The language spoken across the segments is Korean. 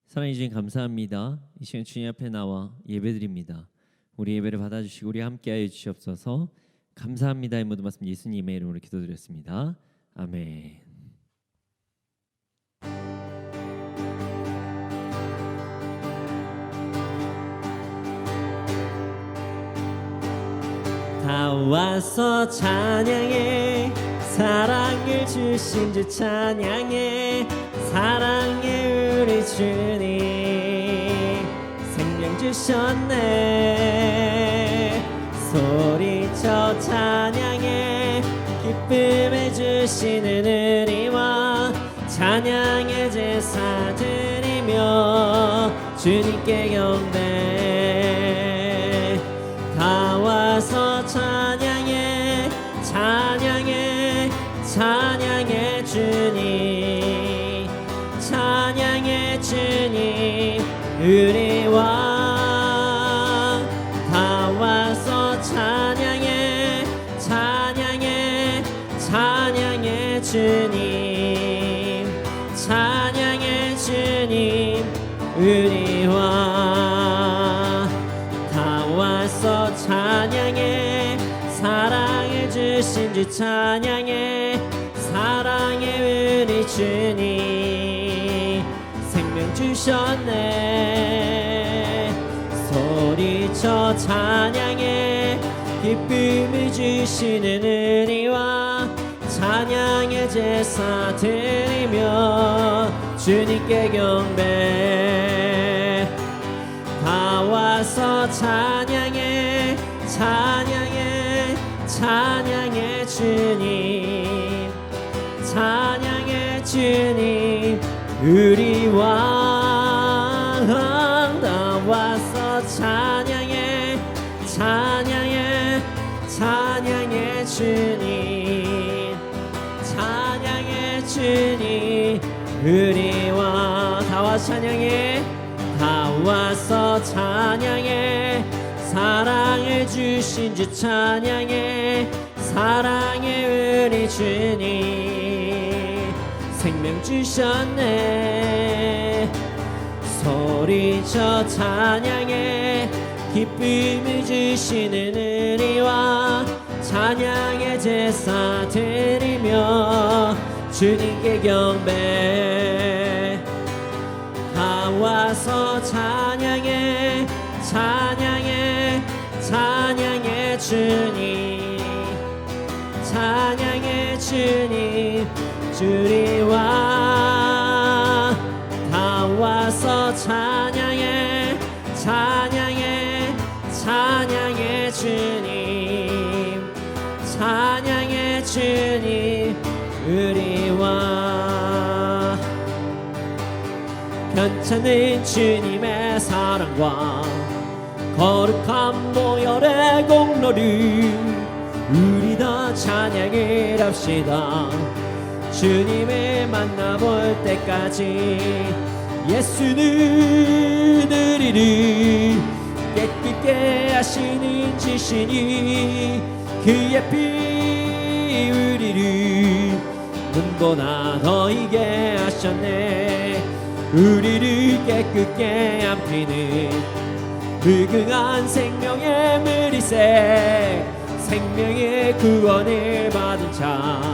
사랑해 주신 감사합니다. 이 시간 주님 앞에 나와 예배드립니다. 우리 예배를 받아주시고 우리 함께하여 주시옵소서. 감사합니다의 모든 말씀 예수님의 이름으로 기도드렸습니다. 아멘. 다 와서 찬양해, 사랑을 주신 주 찬양해, 사랑해 우리 주님, 생명 주셨네. 소리쳐 찬양해, 기쁨을 주시는 은혜와 찬양의 제사 드리며 주님께 경배. 다 와서 찬양해, 찬양해, 찬양해 주님, 찬양해 주님 우리 왕. 다 와서 찬양해, 찬양해, 찬양해 주님, 찬양해 주님 우리 왕. 다 와서 찬양해, 사랑을 주신 주 찬양해, 사랑해 우리 주님, 생명 주셨네. 소리쳐 찬양해, 기쁨을 주시는 은혜와 찬양의 제사 드리며 주님께 경배. 다 와서 찬양해, 찬양해, 찬양해 주님, 찬양해 주님 우리 왕. 다 와서 찬양해, 찬양해, 찬양해 주님, 찬양해 주님 우리 왕. 다 와서 찬양해, 다 와서 찬양해, 사랑을 주신 주 찬양해, 사랑해 우리 주님, 생명 주셨네. 소리쳐 찬양해, 기쁨을 주시는 은혜와 찬양의 제사 드리며 주님께 경배. 다 와서 찬양해, 찬양해, 찬양해 주님, 찬양해 주님 주리 왕. 다 와서 찬양해, 찬양해, 찬양해 주님, 찬양해 주님 우리 왕. 괜찮은 주님의 사랑과 거룩한 보혈의 공로를 우리 다 찬양을 합시다. 주님을 만나볼 때까지 예수는 우리를 깨끗게 하시는 지시니 그의 피 우리를 눈보다 더 이게 하셨네. 우리를 깨끗게 한 피는 무궁한 생명의 머리색, 생명의 구원을 받은 자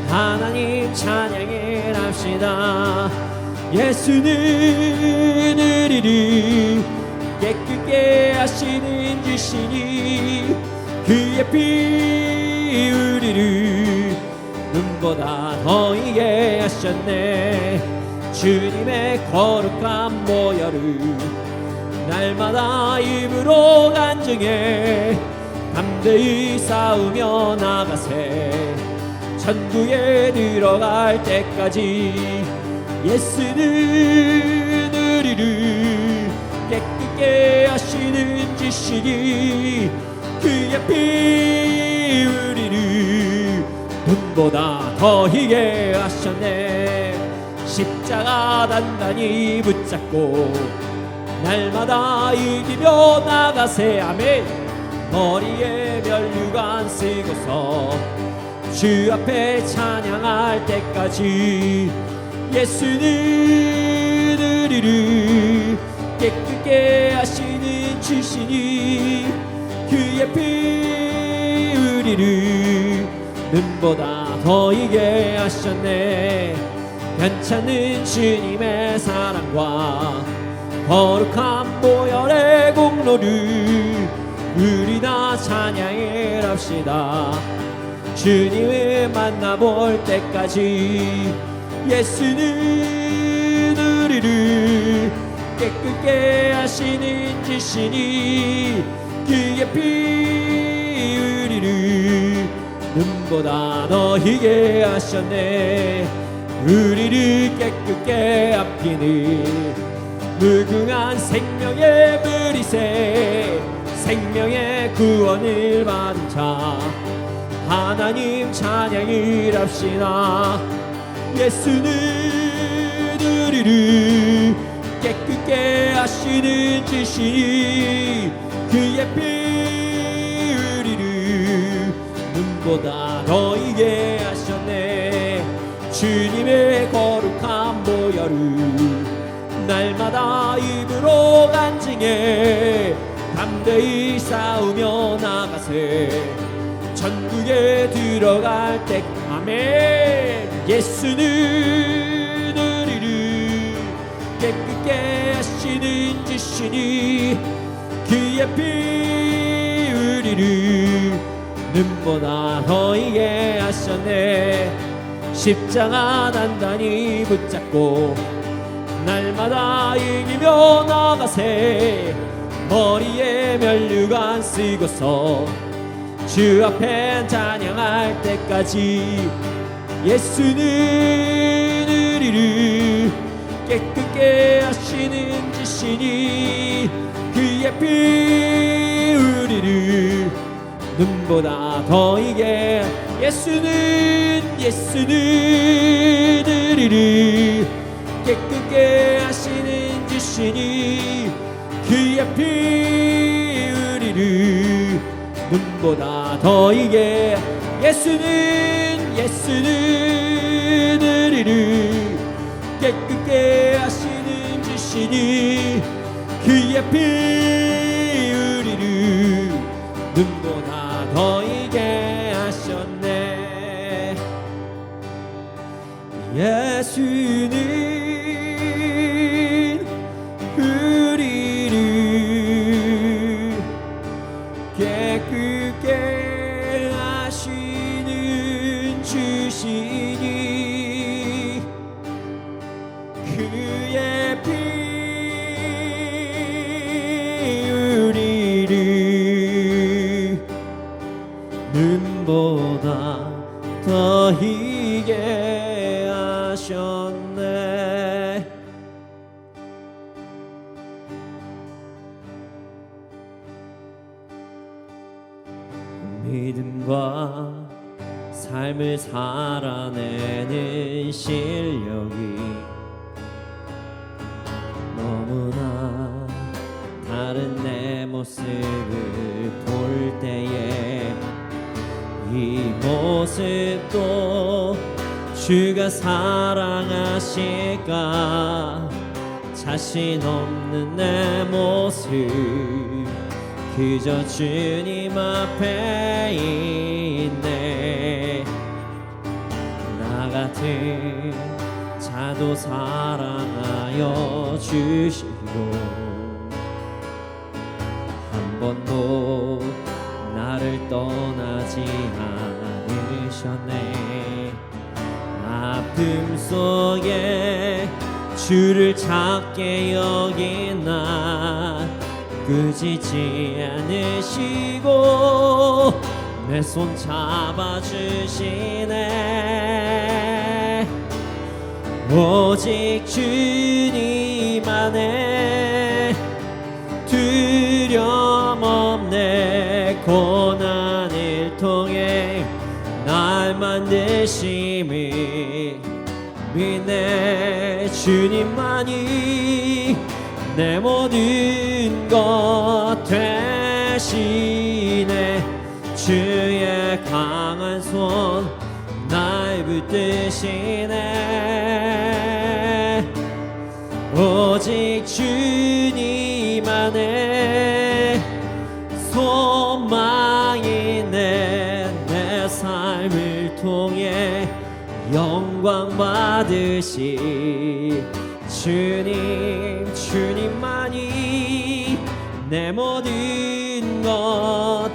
하나님 찬양을 합시다. 예수는 우리를 깨끗게 하시는 주시니 그의 피 우리를 눈보다 더 이게 하셨네. 주님의 거룩한 보혈을 날마다 입으로 간증해 담대히 싸우며 나가세. 천국에 들어갈 때까지 예수는 우리를 깨끗게 하시는 주시니 그의 피 우리를 눈보다 더 희게 하셨네. 십자가 단단히 붙잡고 날마다 이기며 나가세. 아멘. 머리에 면류관 쓰고서 주 앞에 찬양할 때까지 예수는 우리를 깨끗게 하시는 주시니 그의 피 우리를 눈보다 더 이게 하셨네. 괜찮은 주님의 사랑과 거룩한 보혈의 공로를 우리 다 찬양을 합시다. 주님을 만나볼 때까지 예수는 우리를 깨끗게 하시는 주시니 그의 피 우리를 눈보다 더 희게 하셨네. 우리를 깨끗게 합히는 무궁한 생명의 머리새 생명의 구원을 받은 자 하나님 찬양을 합시다. 예수는 우리를 깨끗게 하시는 주시니 그의 피 우리를 눈보다 더 이게 하셨네. 주님의 거룩한 보혈을 날마다 입으로 간증해 담대히 싸우며 나가세. 천국에 들어갈 때 아멘. 예수는 우리를 깨끗게 하시는 주시니 그의 피 우리를 눈보다 더 이게 하셨네. 십자가 단단히 붙잡고 날마다 이기며 나가세. 머리에 면류관 쓰고서 주 앞에 찬양할 때까지 예수는 우리를 깨끗게 하시는 주시니 그의 피 우리를 눈보다 더 이게 예수는 우리를 깨끗게 하시는 주시니 그의 피 우리를 눈보다 더 이게 예수는 우리를 깨끗게 하시는 주시니 그의 피 우리를 눈보다 더 이게 하셨네. 예수는 우리를 깨끗게 하시는 주시니 그의 피 우리를 눈보다 더 희게 하셨네. 믿음과 삶을 살아내는 실력이 너무나 다른 내 모습을 볼 때에 이 모습도 주가 사랑하실까. 자신 없는 내 모습 그저 주님 앞에 있네. 나 같은 자도 사랑하여 주시고 한 번도 나를 떠나지 않으셨네. 아픔 속에 주를 찾게 여긴 나 꾸짖지 않으시고 내 손 잡아주시네. 오직 주님 안에 두려움 없네. 고난을 통해 날 만드심이 믿네. 주님만이 내 모든 것 되시네. 주의 강한 손 날 붙드시네. 오직 오직 주님 안에 소망이 내 삶을 통해 영광 받으시 주님만이 내 모든 것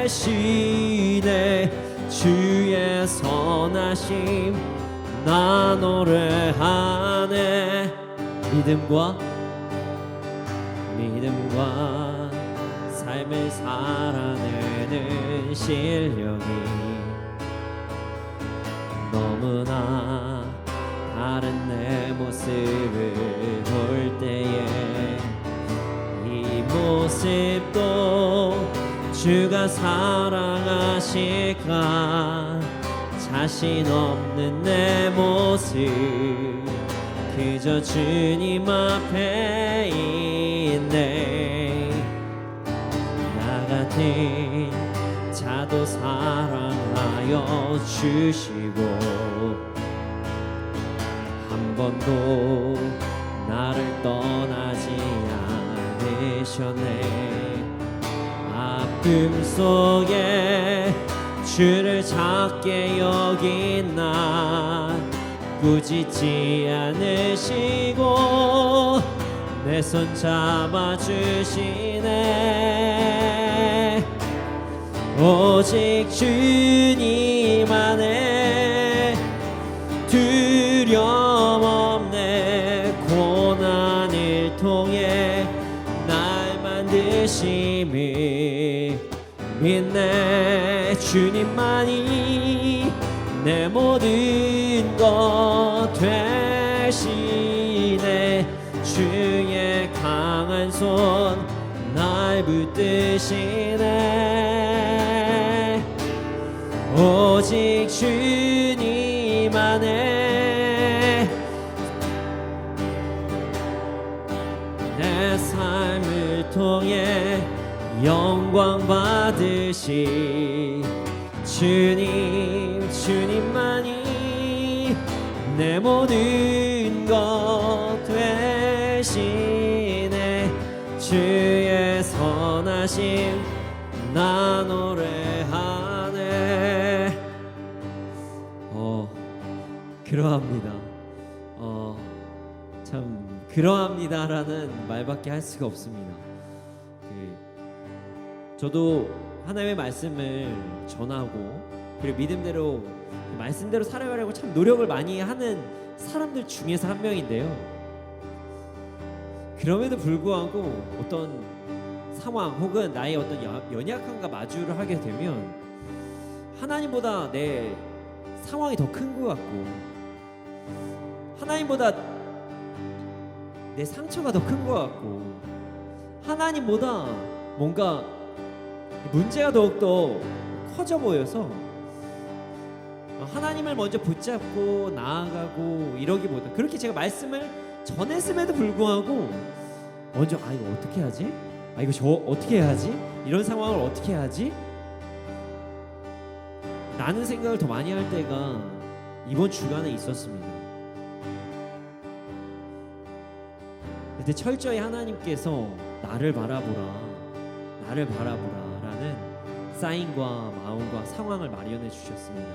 되시네. 주의 선하심 나 노래하네. 믿음과 삶을 살아내는 실력이 너무나 다른 내 모습을 볼 때에 이 모습도 주가 사랑하실까. 자신 없는 내 모습 그저 주님 앞에 있네. 나 같은 자도 사랑하여 주시고 한 번도 나를 떠나지 않으셨네. 아픔 속에 주를 작게 여긴 나 꾸짖지 않으시고 내 손 잡아주시네. 오직 주님 안에 두려움 없네. 고난을 통해 날 만드심을 믿네. 주님만이 내 모든 것 되시네. 주의 강한 손 날 붙드시네. 오직 주님 안에 내 삶을 통해 영광 받으시 주님만이 내 모든 것 되시네. 주의 선하심 나 노래하네. 그러합니다. 참 그러합니다라는 말밖에 할 수가 없습니다. 저도 하나님의 말씀을 전하고 그리고 믿음대로 말씀대로 살아가려고 참 노력을 많이 하는 사람들 중에서 한 명인데요. 그럼에도 불구하고 어떤 상황 혹은 나의 어떤 연약함과 마주를 하게 되면 하나님보다 내 상황이 더 큰 것 같고 하나님보다 내 상처가 더 큰 것 같고 하나님보다 뭔가 문제가 더욱더 커져 보여서 하나님을 먼저 붙잡고 나아가고 이러기보다 그렇게 제가 말씀을 전했음에도 불구하고 먼저 이거 어떻게 하지? 이거 저 어떻게 해야 하지? 이런 상황을 어떻게 해야 하지? 라는 생각을 더 많이 할 때가 이번 주간에 있었습니다. 그때 철저히 하나님께서 나를 바라보라 라는 사인과 마음과 상황을 마련해 주셨습니다.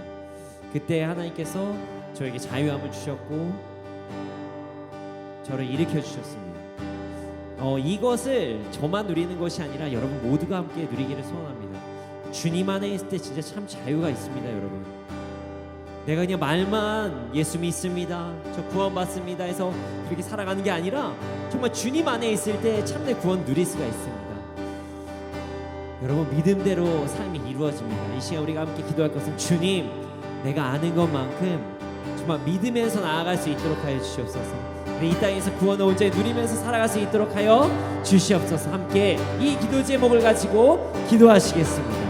그때 하나님께서 저에게 자유함을 주셨고 저를 일으켜 주셨습니다. 이것을 저만 누리는 것이 아니라 여러분 모두가 함께 누리기를 소원합니다. 주님 안에 있을 때 진짜 참 자유가 있습니다. 여러분, 내가 그냥 말만 예수 믿습니다, 저 구원받습니다 해서 그렇게 살아가는 게 아니라 정말 주님 안에 있을 때 참된 구원 누릴 수가 있습니다. 여러분, 믿음대로 삶이 이루어집니다. 이 시간 우리가 함께 기도할 것은 주님, 내가 아는 것만큼 정말 믿으면서 나아갈 수 있도록 하여 주시옵소서. 우리 이 땅에서 구원을 온전히 누리면서 살아갈 수 있도록 하여 주시옵소서. 함께 이 기도 제목을 가지고 기도하시겠습니다.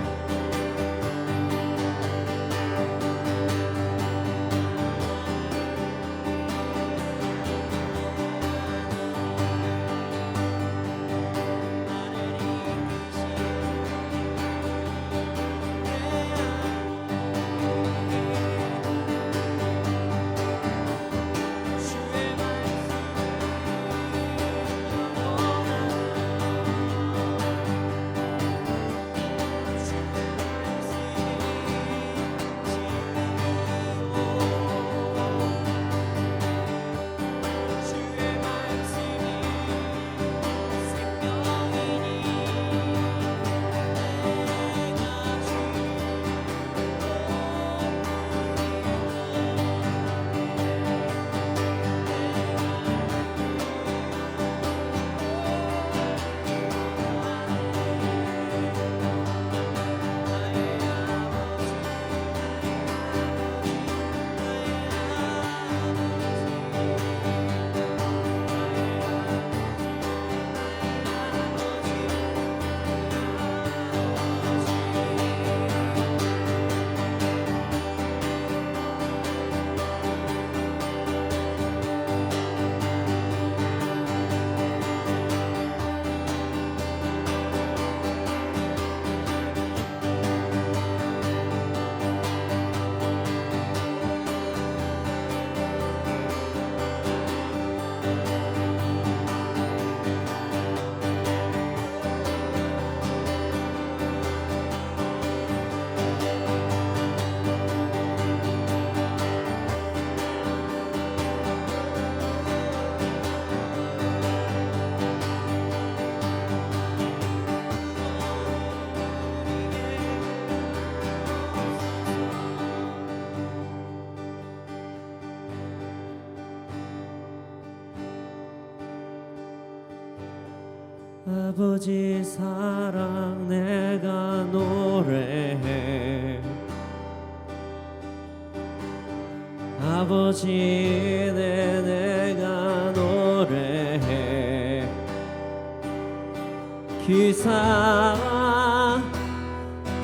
아버지 사랑 내가 노래해 아버지 내가 노래해 그 사랑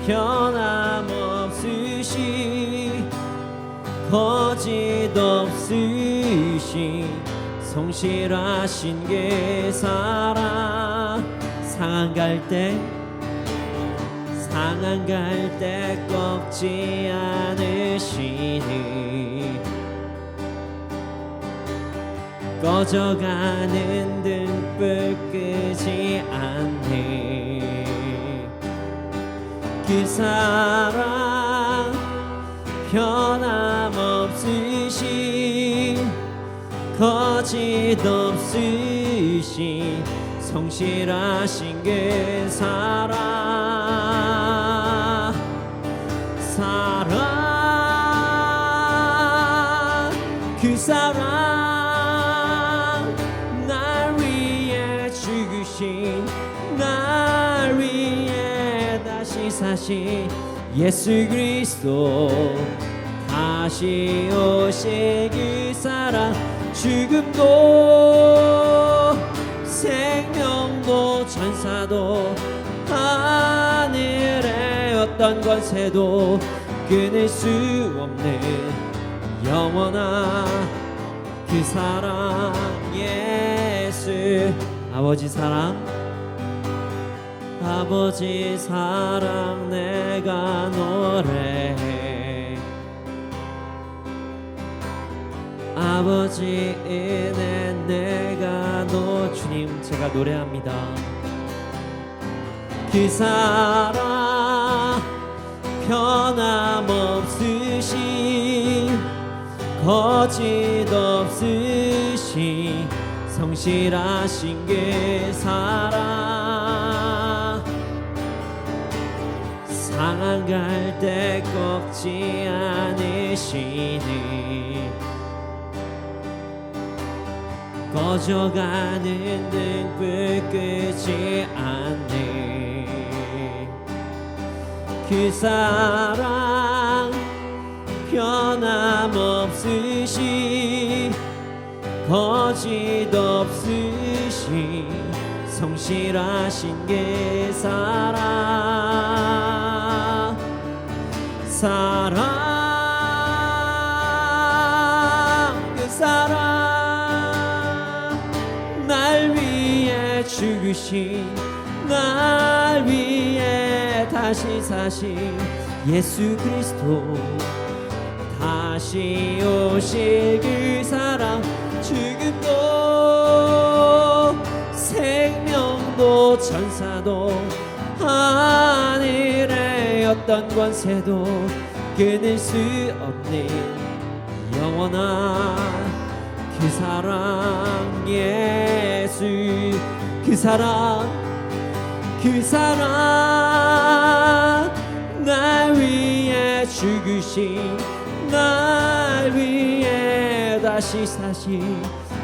변함없으시 거짓 없으시 성실하신 그 사랑 상한 갈 때 꺾지 않으시니 꺼져가는 등불 끄지 않니 그 사랑 변함없으시 거짓 없으시 성실하신 그 사랑 그 사랑 날 위해 죽으신 날 위해 다시 사신 예수 그리스도 다시 오실 그 사랑 죽음도 생명도 천사도 하늘의 어떤 권세도 끊을 수 없는 영원한 그 사랑 예수 아버지 사랑 내가 노래해 아버지 은혜 내가 주님 제가 노래합니다 그 사랑 변함없으시 거짓 없으시 성실하신 그 사랑 상한 갈 때 꺾지 않으시니 꺼져가는 등불 끄지 않네 그 사랑 변함없으시 거짓 없으시 성실하신 그 사랑 그 사랑 날 위해 죽으신 날 위해 다시 사신 예수 그리스도 다시 오실 그 사랑 죽음도 생명도 천사도 하늘의 어떤 권세도 끊을 수 없는 영원한 그 사랑 예수 그 사랑 날 위해 죽으신 날 위해 다시 사신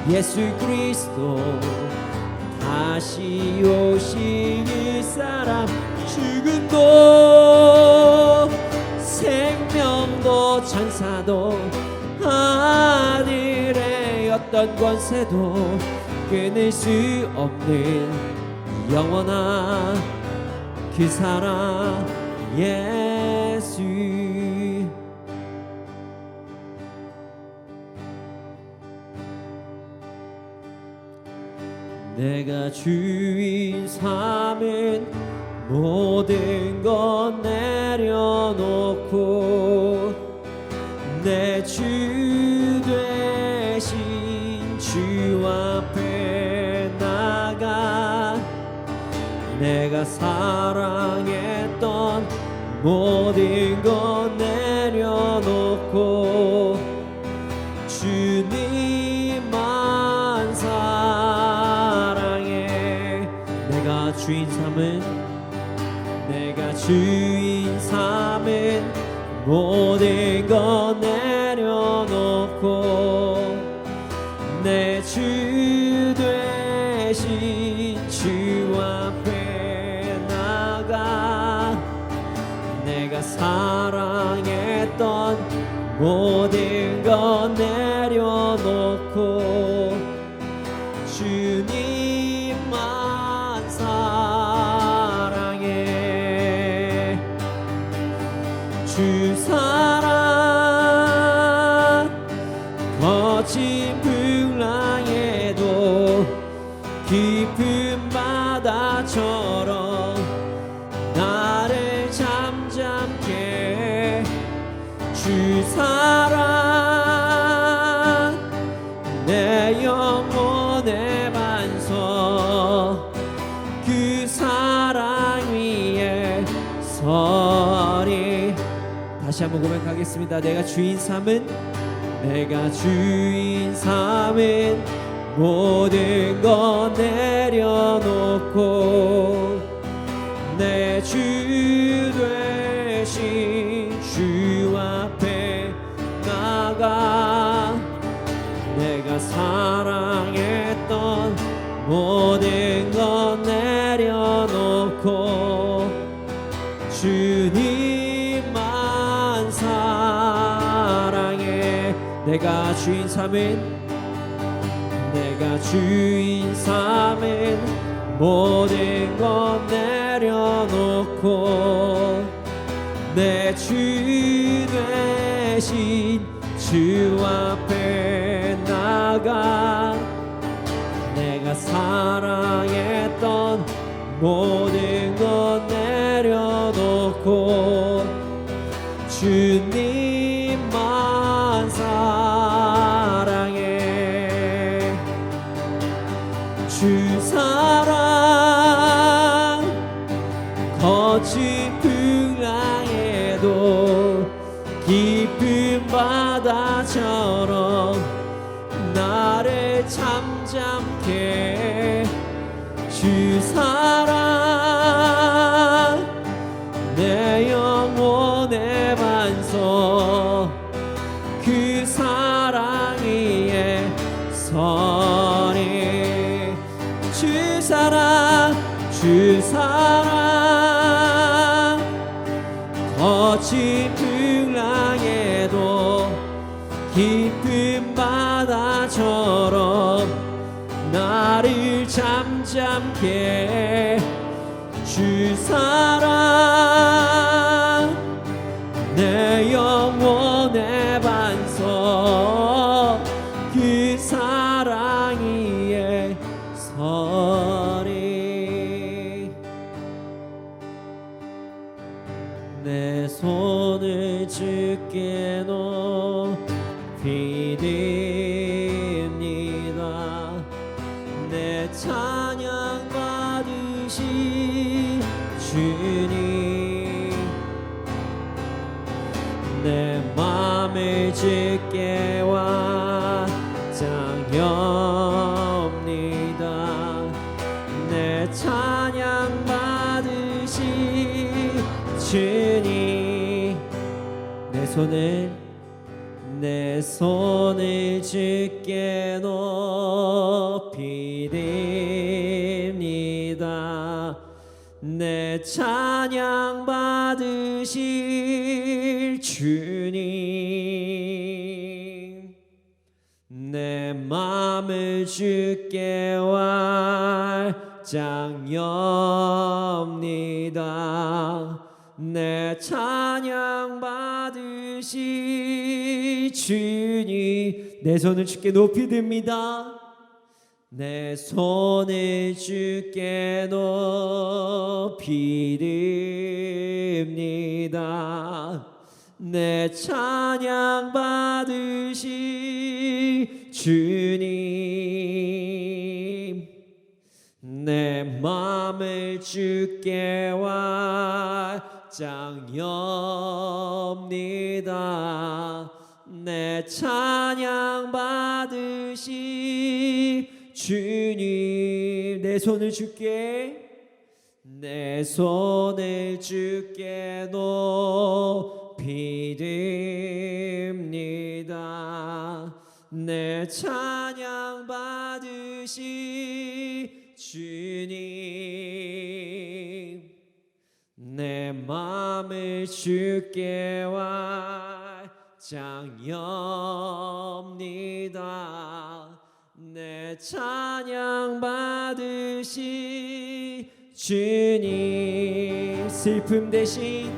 예수 그리스도 다시 오실 그 사람 죽음도 생명도 천사도 하늘의 어떤 권세도 끊을 수 없는 영원한 그 사랑 예수 내가 주인 삼은 모든 것 내려놓고 내 주 되신 주 앞에 나가 내가 사랑했던 모든 것 내려놓고 주님만 사랑해 내가 주인 삼은 모든 것 내려놓고 내 주 되신 주와 내가 사랑했던 모든 것 내려놓고 주님만 사랑해. 주 사랑 거친 풍랑에도 깊은 바다처럼 나를 잠잠케. 주 사랑 내 영혼의 반석. 그 사랑 위에 서리. 다시 한번 고백하겠습니다. 내가 주인 삼은 모든 것 내려놓고 내 주 되신 주 앞에 나가. 내가 사랑했던 모든 것 내려놓고 주님만 사랑해. 내가 주인 삼은 모든 것 내려놓고 내 주 되신 주 앞에 나가. 내가 사랑했던 모든 것 내려놓고 주님만 사랑해. 주 사랑 거친 풍랑에도 깊은 바다처럼 나를 잠잠케. 주 사랑 내 영혼의 반석. 그 사랑 위에 서리. 주 사랑 거친 풍랑에도 깊은 바다처럼 나를 잠잠케. 주 사랑 내 영혼의 반석. 그 사랑 위에 서리. 내 손을 주께 높이 듭니다. 내 찬양 받으시 주님. 내 맘을 주께 완장합니다. 내 찬양 받으시 주님. 내 손을 주께 높이 듭니다. 내 찬양 받으실 주님. 내 맘을 주께 완장합니다. 내 찬양 받으시 주님. 내 손을 주께 높이 듭니다. 내 손을 주께 높이 듭니다. 내 찬양 받으시 주님. 내 맘을 주께 완장합니다. 내 찬양 받으시 주님. 내 손을 주께 높이 듭니다. 내 찬양 받으시 주님. 내 마음을 주께 완장엽니다. 내 찬양 받으시 주님. 슬픔 대신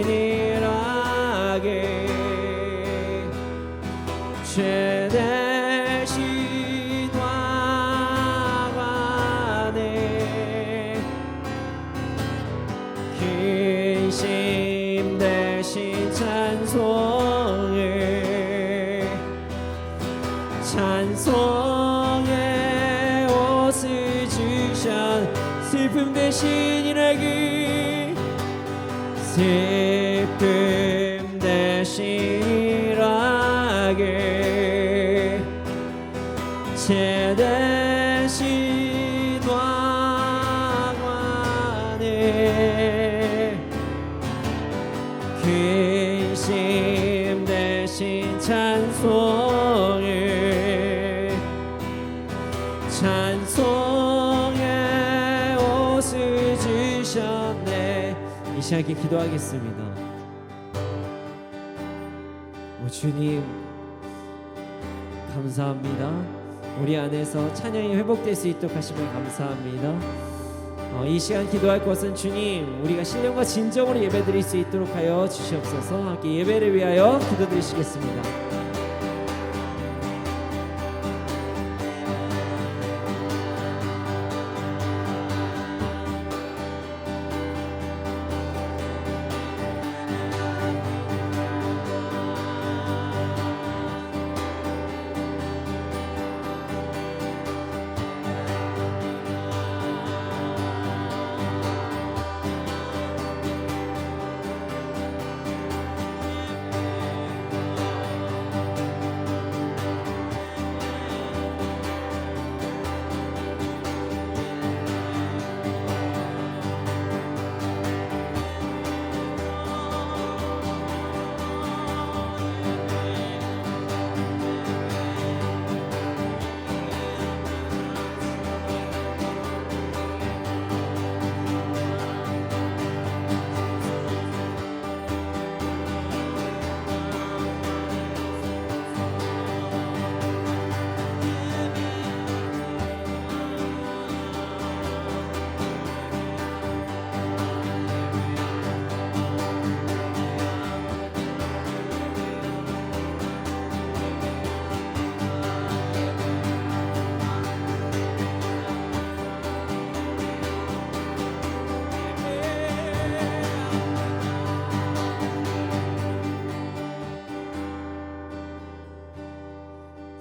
일하게 죄 대신 화관에 근심 대신 찬송의 옷을 주셔. 슬픔 대신 일하기 슬픔 대신 일하게 죄 대신 왕관에 근심 대신 찬송의 옷을 주셨네. 이 시간에 기도하겠습니다. 주님 감사합니다. 우리 안에서 찬양이 회복될 수 있도록 하시면 감사합니다. 이 시간 기도할 것은 주님 우리가 신령과 진정으로 예배드릴 수 있도록 하여 주시옵소서. 함께 예배를 위하여 기도드리시겠습니다.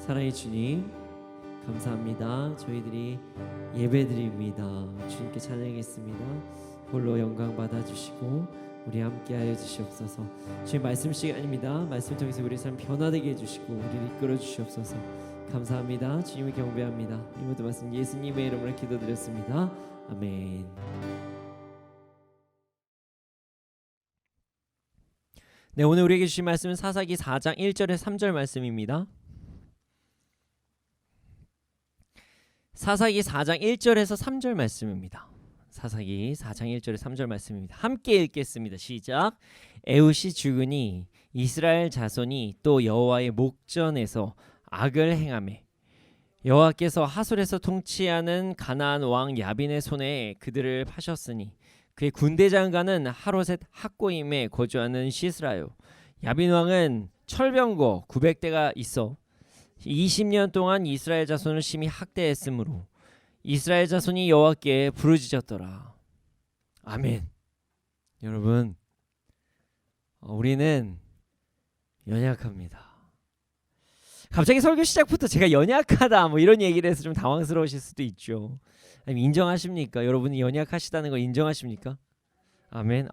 사랑의 주님 감사합니다. 저희들이 예배드립니다. 주님께 찬양했습니다. 홀로 영광 받아주시고 우리 함께하여 주시옵소서. 주님 말씀 시간입니다. 말씀 통해서 우리 삶 변화되게 해주시고 우리를 이끌어 주시옵소서. 감사합니다. 주님을 경배합니다. 이 모든 말씀 예수님의 이름으로 기도드렸습니다. 아멘. 네, 오늘 우리에게 주신 말씀은 사사기 4장 1절에 3절 말씀입니다. 사사기 4장 1절에서 3절 말씀입니다. 사사기 4장 1절에 3절 말씀입니다. 함께 읽겠습니다. 시작. 에훗이 죽으니 이스라엘 자손이 또 여호와의 목전에서 악을 행하매 여호와께서 하솔에서 통치하는 가나안 왕 야빈의 손에 그들을 파셨으니 그의 군대 장관은 하로셋 학고임에 거주하는 시스라요. 야빈 왕은 철병거 900대가 있어 20년 동안 이스라엘 자손을 심히 학대했으므로 이스라엘 자손이 여호와께 부르짖었더라. 아멘. 여러분, 우리는 연약합니다. 갑자기 설교 시작부터 제가 연약하다 뭐 이런 얘기를 해서 좀 당황스러우실 수도 있죠. 아니, 인정하십니까? 여러분이 연약하시다는 걸 인정하십니까? 아멘.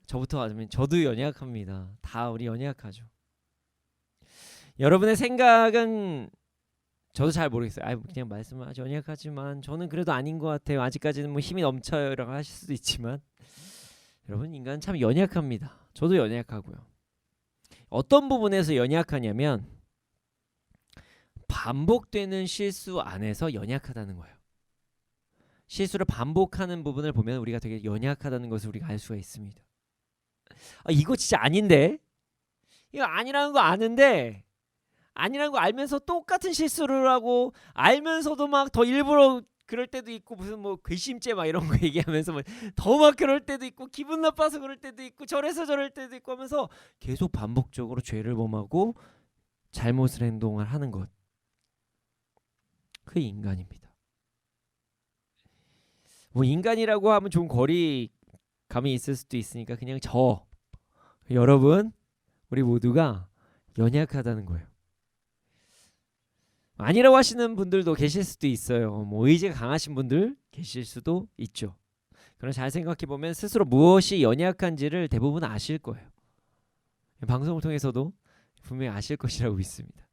저부터 하자면 저도 연약합니다. 다 우리 연약하죠. 여러분의 생각은 저도 잘 모르겠어요. 그냥 말씀하죠. 연약하지만 저는 그래도 아닌 것 같아요. 아직까지는 뭐 힘이 넘쳐요라고 하실 수도 있지만 여러분 인간은 참 연약합니다. 저도 연약하고요. 어떤 부분에서 연약하냐면 반복되는 실수 안에서 연약하다는 거예요. 실수를 반복하는 부분을 보면 우리가 되게 연약하다는 것을 우리가 알 수가 있습니다. 이거 진짜 아닌데? 이거 아니라는 거 아는데 아니라는 거 알면서 똑같은 실수를 하고 알면서도 막 더 일부러 그럴 때도 있고 무슨 뭐 괘씸죄 막 이런 거 얘기하면서 더 막 그럴 때도 있고 기분 나빠서 그럴 때도 있고 저래서 저럴 때도 있고 하면서 계속 반복적으로 죄를 범하고 잘못을 행동을 하는 것. 그게 인간입니다. 뭐 인간이라고 하면 좀 거리감이 있을 수도 있으니까 그냥 여러분 우리 모두가 연약하다는 거예요. 아니라고 하시는 분들도 계실 수도 있어요. 뭐 의지가 강하신 분들 계실 수도 있죠. 그럼 잘 생각해 보면 스스로 무엇이 연약한지를 대부분 아실 거예요. 방송을 통해서도 분명히 아실 것이라고 믿습니다.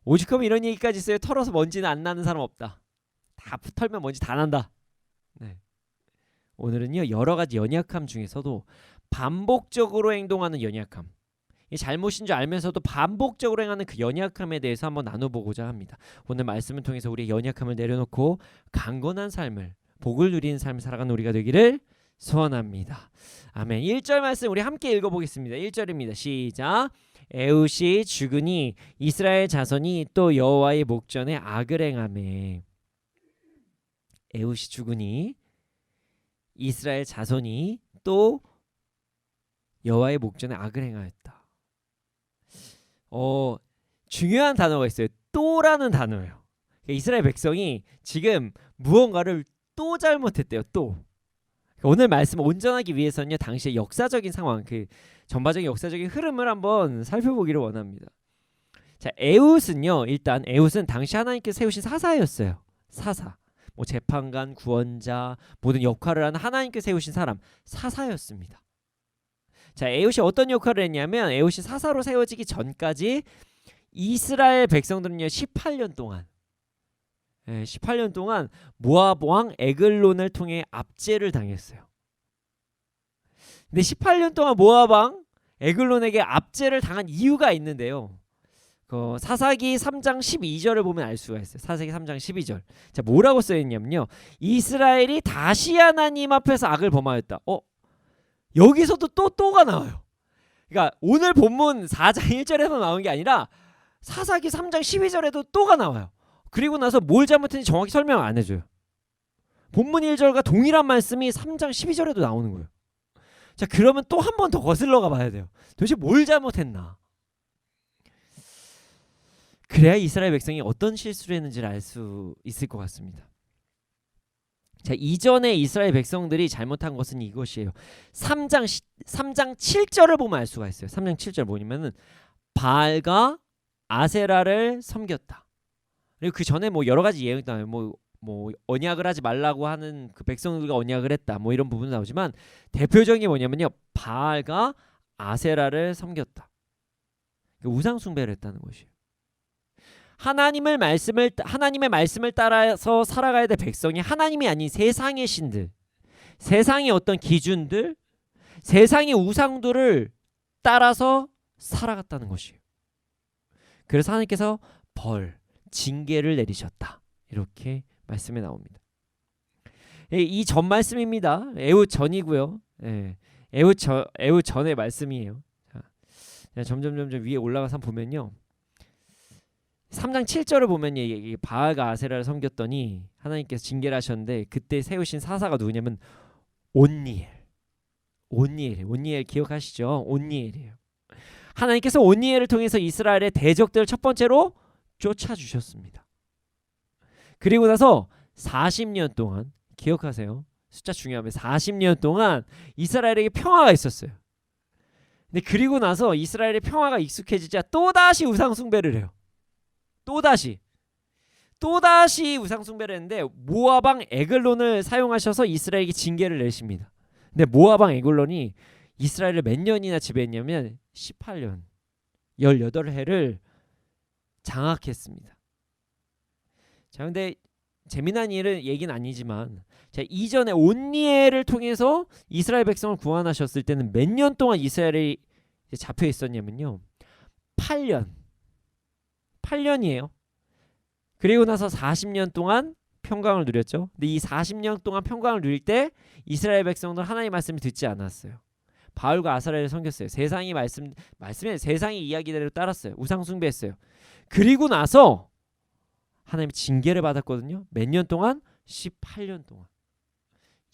오죽하면 이런 얘기까지 있어요. 털어서 먼지는 안 나는 사람 없다. 다 털면 먼지 다 난다. 네. 오늘은요 여러 가지 연약함 중에서도 반복적으로 행동하는 연약함, 이 잘못인 줄 알면서도 반복적으로 행하는 그 연약함에 대해서 한번 나눠보고자 합니다. 오늘 말씀을 통해서 우리의 연약함을 내려놓고 강건한 삶을, 복을 누리는 삶을 살아가는 우리가 되기를 소원합니다. 아멘. 1절 말씀 우리 함께 읽어보겠습니다. 1절입니다. 시작. 에훗이 죽으니 이스라엘 자손이 또 여호와의 목전에 악을 행하매. 에훗이 죽으니 이스라엘 자손이 또 여호와의 목전에 악을 행하였다. 중요한 단어가 있어요. 또라는 단어예요. 이스라엘 백성이 지금 무언가를 또 잘못했대요. 또. 오늘 말씀을 온전하기 위해서는요 당시의 역사적인 상황, 그 전반적인 역사적인 흐름을 한번 살펴보기를 원합니다. 자, 에훗은요, 일단 에훗은 당시 하나님께서 세우신 사사였어요. 사사, 뭐 재판관, 구원자, 모든 역할을 하는 하나님께서 세우신 사람, 사사였습니다. 자, 에훗이 어떤 역할을 했냐면 에훗이 사사로 세워지기 전까지 이스라엘 백성들은요 18년 동안 모압 왕 에글론을 통해 압제를 당했어요. 근데 18년 동안 모압 왕 에글론에게 압제를 당한 이유가 있는데요. 사사기 3장 12절을 보면 알 수가 있어요. 사사기 3장 12절. 자, 뭐라고 써 있냐면요. 이스라엘이 다시 하나님 앞에서 악을 범하였다. 여기서도 또가 나와요. 그러니까 오늘 본문 4장 1절에서 나온 게 아니라 사사기 3장 12절에도 또가 나와요. 그리고 나서 뭘 잘못했는지 정확히 설명 안 해줘요. 본문 1절과 동일한 말씀이 3장 12절에도 나오는 거예요. 자, 그러면 또 한 번 더 거슬러 가봐야 돼요. 도대체 뭘 잘못했나? 그래야 이스라엘 백성이 어떤 실수를 했는지를 알 수 있을 것 같습니다. 자, 이전에 이스라엘 백성들이 잘못한 것은 이것이에요. 3장 7절을 보면 알 수가 있어요. 3장 7절 뭐냐면은 바알과 아세라를 섬겼다. 그리고 그 전에 뭐 여러 가지 예언이 나와요. 뭐 언약을 하지 말라고 하는 그 백성들과 언약을 했다. 뭐 이런 부분이 나오지만 대표적인 게 뭐냐면요. 바알과 아세라를 섬겼다. 우상 숭배를 했다는 것이에요. 하나님의 말씀을 따라서 살아가야 될 백성이 하나님이 아닌 세상의 신들, 세상의 어떤 기준들, 세상의 우상들을 따라서 살아갔다는 것이에요. 그래서 하나님께서 징계를 내리셨다. 이렇게 말씀에 나옵니다. 이 전 말씀입니다. 에훗 전이고요. 에훗 전의 말씀이에요. 자, 점점 위에 올라가서 보면요. 3장 7절을 보면 바알과 아세라를 섬겼더니 하나님께서 징계를 하셨는데 그때 세우신 사사가 누구냐면 온니엘 기억하시죠? 온니엘이에요. 하나님께서 온니엘을 통해서 이스라엘의 대적들을 첫 번째로 쫓아주셨습니다. 그리고 나서 40년 동안, 기억하세요. 숫자 중요합니다. 40년 동안 이스라엘에게 평화가 있었어요. 근데 그리고 나서 이스라엘의 평화가 익숙해지자 또다시 우상 숭배를 해요. 또다시 우상 숭배를 했는데 모압 왕 에글론을 사용하셔서 이스라엘에게 징계를 내십니다. 근데 모압 왕 에글론이 이스라엘을 몇 년이나 지배했냐면 18년, 18해를 장악했습니다. 자, 근데 재미난 얘기는 아니지만 자, 이전에 온니엘을 통해서 이스라엘 백성을 구원하셨을 때는 몇 년 동안 이스라엘이 잡혀 있었냐면요. 8년이에요. 그리고 나서 40년 동안 평강을 누렸죠. 근데 이 40년 동안 평강을 누릴 때 이스라엘 백성들 하나님의 말씀을 듣지 않았어요. 바울과 아사랴를 섬겼어요. 세상이 말씀에 세상의 이야기대로 따랐어요. 우상 숭배했어요. 그리고 나서 하나님의 징계를 받았거든요. 몇 년 동안? 18년 동안.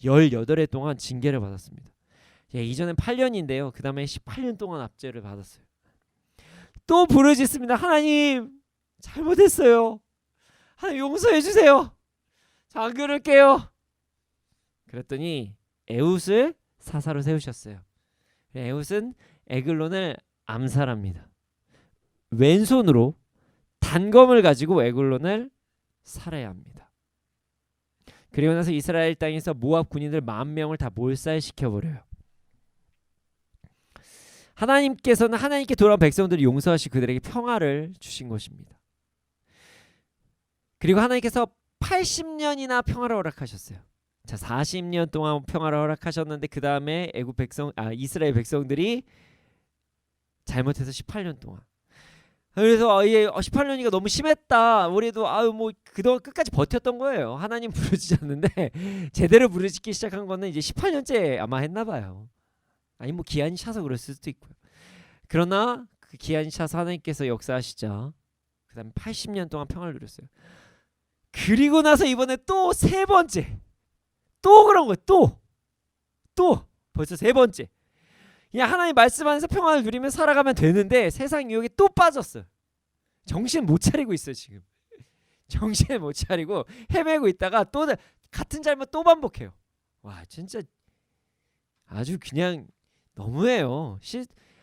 18해 동안 징계를 받았습니다. 예, 이전엔 8년인데요. 그 다음에 18년 동안 압제를 받았어요. 또 부르짖습니다. 하나님 잘못했어요. 하나님 용서해 주세요. 안 그럴게요. 그랬더니 에훗을 사사로 세우셨어요. 에훗은 에글론을 암살합니다. 왼손으로 단검을 가지고 에글론을 살해야 합니다. 그리고 나서 이스라엘 땅에서 모압 군인들 10,000명을 다 몰살시켜버려요. 하나님께서는 하나님께 돌아온 백성들을 용서하시고 그들에게 평화를 주신 것입니다. 그리고 하나님께서 80년이나 평화를 허락하셨어요. 자, 40년 동안 평화를 허락하셨는데 그 다음에 이스라엘 백성들이 잘못해서 18년 동안. 그래서 18년이가 너무 심했다. 우리도 뭐 그동안 끝까지 버텼던 거예요. 하나님 부르짖었는데 제대로 부르짖기 시작한 거는 이제 18년째 아마 했나 봐요. 아니 뭐 기한이 차서 그랬을 수도 있고요. 그러나 그 기한이 차서 하나님께서 역사하시자 그 다음에 80년 동안 평화를 누렸어요. 그리고 나서 이번에 또 세 번째 또 그런 거예요. 또 벌써 세 번째. 그냥 하나님 말씀 안에서 평화를 누리며 살아가면 되는데 세상 유혹에 또 빠졌어요. 정신 못 차리고 있어요 지금. 정신을 못 차리고 헤매고 있다가 또 같은 잘못 또 반복해요. 와 진짜 아주 그냥 너무해요.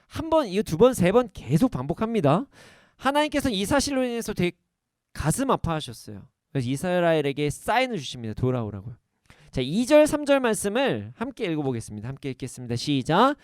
한 번, 이거 두 번, 세 번 계속 반복합니다. 하나님께서는 이 사실로 인해서 되게 가슴 아파하셨어요. 그래서 이스라엘에게 사인을 주십니다. 돌아오라고요. 자, 2절 3절 말씀을 함께 읽어보겠습니다. 함께 읽겠습니다. 시작.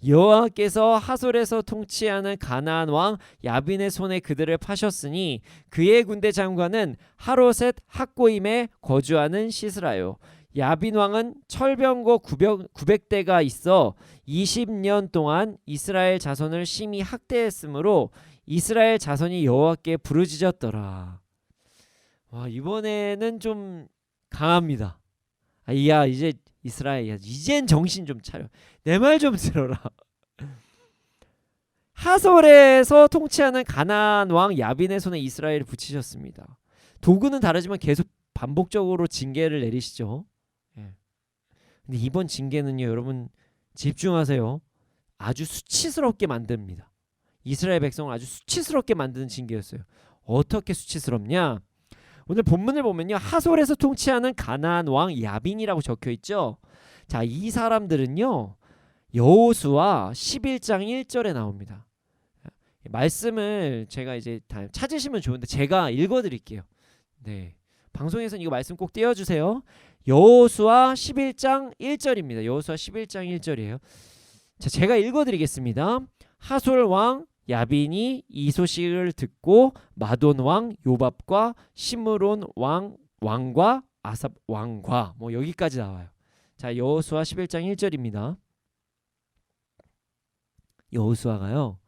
여호와께서 하솔에서 통치하는 가나안 왕 야빈의 손에 그들을 파셨으니 그의 군대 장관은 하로셋 학고임에 거주하는 시스라요. 야빈 왕은 철병거 900대가 있어 20년 동안 이스라엘 자손을 심히 학대했으므로 이스라엘 자손이 여호와께 부르짖었더라. 와, 이번에는 좀 강합니다. 야 이제 이스라엘 이젠 정신 좀 차려. 내 말 좀 들어라. 하솔에서 통치하는 가나안 왕 야빈의 손에 이스라엘을 붙이셨습니다. 도구는 다르지만 계속 반복적으로 징계를 내리시죠. 근데 이번 징계는요, 여러분 집중하세요. 아주 수치스럽게 만듭니다. 이스라엘 백성을 아주 수치스럽게 만드는 징계였어요. 어떻게 수치스럽냐? 오늘 본문을 보면요, 하솔에서 통치하는 가나안 왕 야빈이라고 적혀 있죠. 자, 이 사람들은요 여호수아 11장 1절에 나옵니다. 말씀을 제가 이제 다 찾으시면 좋은데 제가 읽어드릴게요. 네, 방송에서는 이거 말씀 꼭 띄워주세요. 여호수아 11장 1절입니다. 여호수아 11장 1절이에요. 자, 제가 읽어드리겠습니다. 하솔 왕 야빈이 이 소식을 듣고 마돈 왕 요밥과 시므론 왕과 아삽 왕과 뭐 여기까지 나와요. 자, 여호수아 11장 1절입니다. 여호수아가요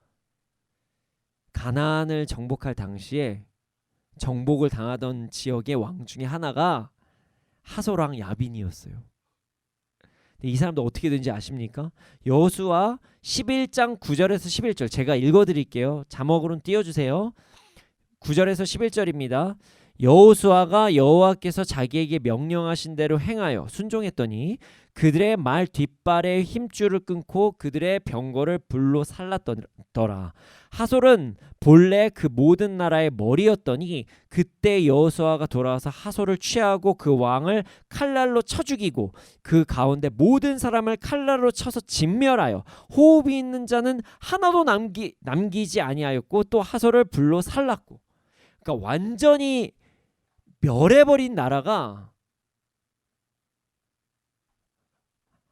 가나안을 정복할 당시에 정복을 당하던 지역의 왕 중에 하나가 하솔 왕 야빈이었어요. 이 사람도 어떻게 된지 아십니까? 여호수아 11장 9절에서 11절 제가 읽어드릴게요. 자막으로는 띄워주세요. 9절에서 11절입니다. 여호수아가 여호와께서 자기에게 명령하신 대로 행하여 순종했더니 그들의 말 뒷발에 힘줄을 끊고 그들의 병거를 불로 살랐더라. 하솔은 본래 그 모든 나라의 머리였더니 그때 여호수아가 돌아와서 하솔을 취하고 그 왕을 칼날로 쳐 죽이고 그 가운데 모든 사람을 칼날로 쳐서 진멸하여 호흡이 있는 자는 하나도 남기지 아니하였고 또 하솔을 불로 살랐고. 그러니까 완전히 멸해버린 나라가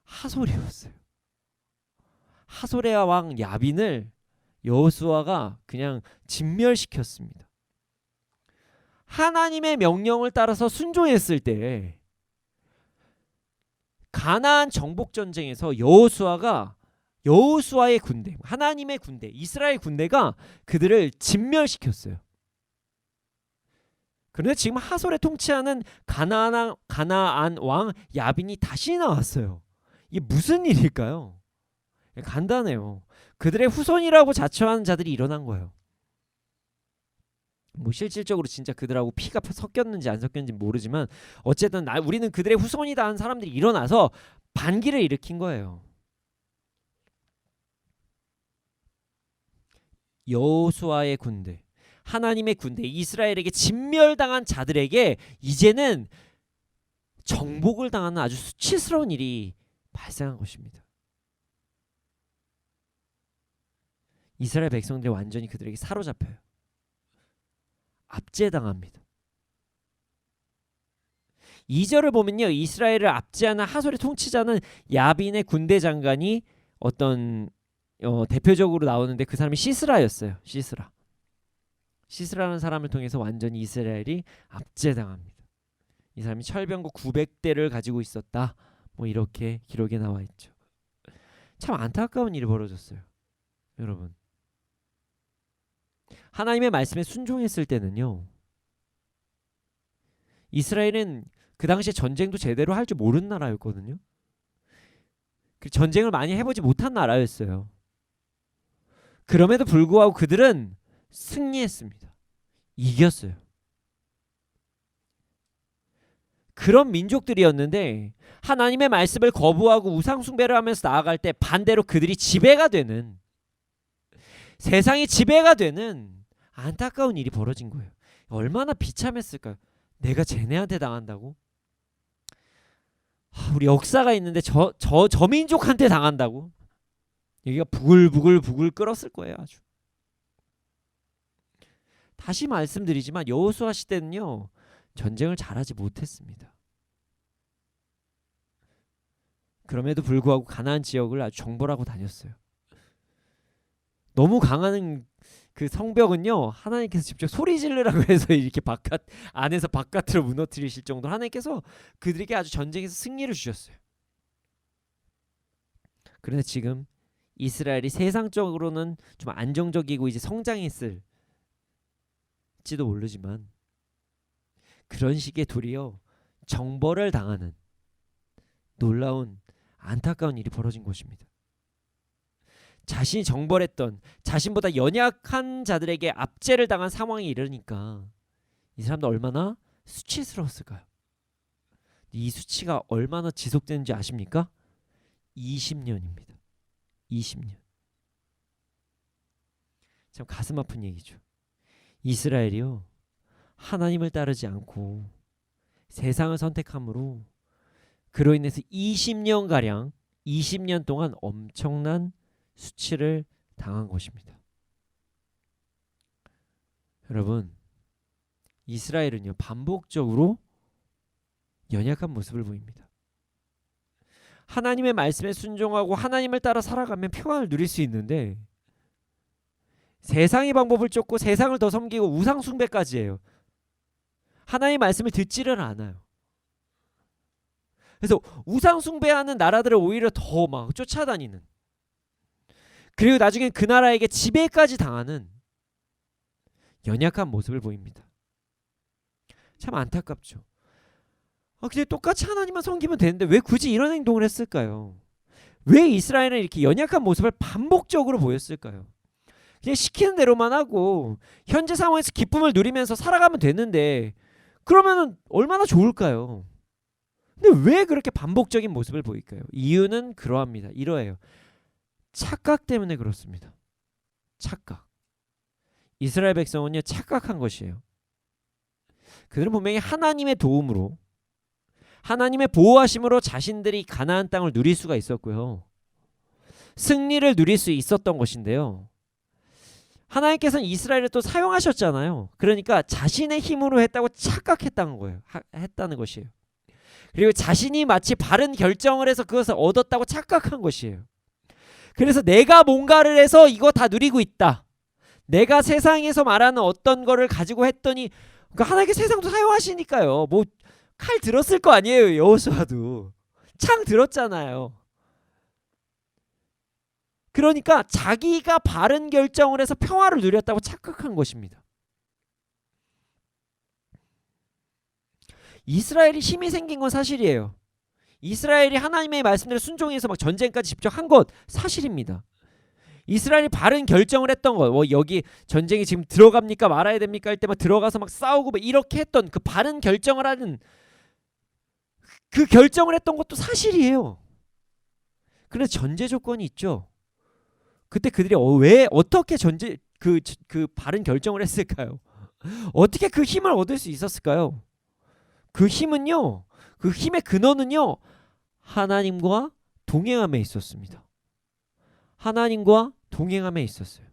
하솔이었어요. 하솔의 왕 야빈을 여호수아가 그냥 진멸시켰습니다. 하나님의 명령을 따라서 순종했을 때 가나안 정복 전쟁에서 여호수아의 군대, 하나님의 군대, 이스라엘 군대가 그들을 진멸시켰어요. 그런데 지금 하솔에 통치하는 가나안 왕 야빈이 다시 나왔어요. 이게 무슨 일일까요? 간단해요. 그들의 후손이라고 자처하는 자들이 일어난 거예요. 뭐 실질적으로 진짜 그들하고 피가 섞였는지 안 섞였는지 모르지만 어쨌든 우리는 그들의 후손이다 하는 사람들이 일어나서 반기를 일으킨 거예요. 여호수아의 군대, 하나님의 군대, 이스라엘에게 진멸당한 자들에게 이제는 정복을 당하는 아주 수치스러운 일이 발생한 것입니다. 이스라엘 백성들이 완전히 그들에게 사로잡혀요. 압제당합니다. 2절을 보면요, 이스라엘을 압제하는 하솔의 통치자는 야빈의 군대 장관이 어떤 대표적으로 나오는데 그 사람이 시스라였어요. 시스라라는 사람을 통해서 완전히 이스라엘이 압제당합니다. 이 사람이 철병거 900대를 가지고 있었다. 뭐 이렇게 기록에 나와 있죠. 참 안타까운 일이 벌어졌어요. 여러분, 하나님의 말씀에 순종했을 때는요, 이스라엘은 그 당시에 전쟁도 제대로 할 줄 모르는 나라였거든요. 전쟁을 많이 해보지 못한 나라였어요. 그럼에도 불구하고 그들은 승리했습니다. 이겼어요. 그런 민족들이었는데 하나님의 말씀을 거부하고 우상숭배를 하면서 나아갈 때 반대로 그들이 지배가 되는, 세상이 지배가 되는 안타까운 일이 벌어진 거예요. 얼마나 비참했을까요? 내가 쟤네한테 당한다고? 우리 역사가 있는데 저 민족한테 당한다고? 여기가 부글부글 끓었을 거예요. 아주. 다시 말씀드리지만 여호수아 시대는요, 전쟁을 잘하지 못했습니다. 그럼에도 불구하고 가나안 지역을 아주 정벌하고 다녔어요. 너무 강한 그 성벽은요, 하나님께서 직접 소리 지르라고 해서 이렇게 안에서 바깥으로 무너뜨리실 정도로 하나님께서 그들에게 아주 전쟁에서 승리를 주셨어요. 그런데 지금 이스라엘이 세상적으로는 좀 안정적이고 이제 성장했을지도 모르지만 그런 시기에 도리어 정벌을 당하는 놀라운 안타까운 일이 벌어진 것입니다. 자신이 정벌했던 자신보다 연약한 자들에게 압제를 당한 상황이 이르니까 이 사람도 얼마나 수치스러웠을까요? 이 수치가 얼마나 지속되는지 아십니까? 20년입니다. 20년. 참 가슴 아픈 얘기죠. 이스라엘이요, 하나님을 따르지 않고 세상을 선택함으로 그로 인해서 20년 동안 엄청난 수치를 당한 것입니다. 여러분, 이스라엘은요, 반복적으로 연약한 모습을 보입니다. 하나님의 말씀에 순종하고 하나님을 따라 살아가면 평안을 누릴 수 있는데 세상의 방법을 쫓고 세상을 더 섬기고 우상 숭배까지 해요. 하나님의 말씀을 듣지를 않아요. 그래서 우상 숭배하는 나라들을 오히려 더 막 쫓아다니는, 그리고 나중엔 그 나라에게 지배까지 당하는 연약한 모습을 보입니다. 참 안타깝죠. 그냥 똑같이 하나님만 섬기면 되는데 왜 굳이 이런 행동을 했을까요? 왜 이스라엘은 이렇게 연약한 모습을 반복적으로 보였을까요? 그냥 시키는 대로만 하고 현재 상황에서 기쁨을 누리면서 살아가면 되는데 그러면 얼마나 좋을까요? 근데 왜 그렇게 반복적인 모습을 보일까요? 이유는 그러합니다. 이러해요. 착각 때문에 그렇습니다. 착각. 이스라엘 백성은요, 착각한 것이에요. 그들은 분명히 하나님의 도움으로, 하나님의 보호하심으로 자신들이 가나안 땅을 누릴 수가 있었고요, 승리를 누릴 수 있었던 것인데요, 하나님께서는 이스라엘을 또 사용하셨잖아요. 그러니까 자신의 힘으로 했다고 착각했다는 거예요. 했다는 것이에요. 그리고 자신이 마치 바른 결정을 해서 그것을 얻었다고 착각한 것이에요. 그래서 내가 뭔가를 해서 이거 다 누리고 있다, 내가 세상에서 말하는 어떤 거를 가지고 했더니, 그러니까 하나님께 세상도 사용하시니까요. 뭐 칼 들었을 거 아니에요. 여호수아도 창 들었잖아요. 그러니까 자기가 바른 결정을 해서 평화를 누렸다고 착각한 것입니다. 이스라엘이 힘이 생긴 건 사실이에요. 이스라엘이 하나님의 말씀대로 순종해서 막 전쟁까지 직접 한 것 사실입니다. 이스라엘이 바른 결정을 했던 거, 여기 전쟁이 지금 들어갑니까 말아야 됩니까 할 때 막 들어가서 막 싸우고 막 이렇게 했던 그 바른 결정을 하는 그 결정을 했던 것도 사실이에요. 그런데 전제 조건이 있죠. 그때 그들이 왜 어떻게 그 바른 결정을 했을까요? 어떻게 그 힘을 얻을 수 있었을까요? 그 힘은요, 그 힘의 근원은요, 하나님과 동행함에 있었습니다. 하나님과 동행함에 있었어요.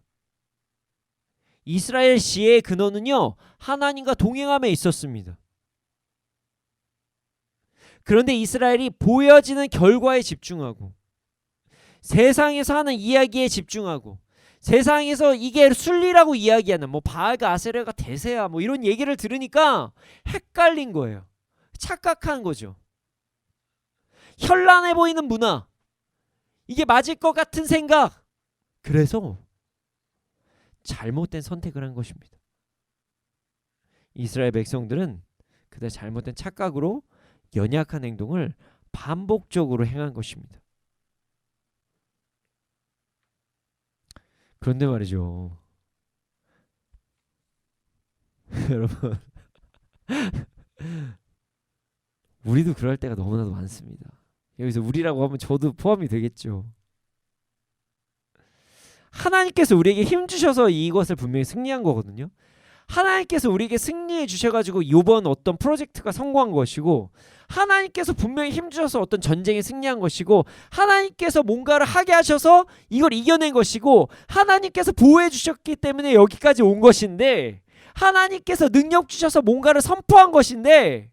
이스라엘 지혜의 근원은요, 하나님과 동행함에 있었습니다. 그런데 이스라엘이 보여지는 결과에 집중하고 세상에서 하는 이야기에 집중하고 세상에서 이게 순리라고 이야기하는 바알과 아세라가 대세야 이런 얘기를 들으니까 헷갈린 거예요. 착각한 거죠. 현란해 보이는 문화, 이게 맞을 것 같은 생각, 그래서 잘못된 선택을 한 것입니다. 이스라엘 백성들은 그들 잘못된 착각으로 연약한 행동을 반복적으로 행한 것입니다. 그런데 말이죠. 여러분, 우리도 그럴 때가 너무나도 많습니다. 여기서 우리라고 하면 저도 포함이 되겠죠. 하나님께서 우리에게 힘 주셔서 이것을 분명히 승리한 거거든요. 하나님께서 우리에게 승리해 주셔가지고 이번 어떤 프로젝트가 성공한 것이고, 하나님께서 분명히 힘 주셔서 어떤 전쟁에 승리한 것이고, 하나님께서 뭔가를 하게 하셔서 이걸 이겨낸 것이고, 하나님께서 보호해 주셨기 때문에 여기까지 온 것인데, 하나님께서 능력 주셔서 뭔가를 선포한 것인데,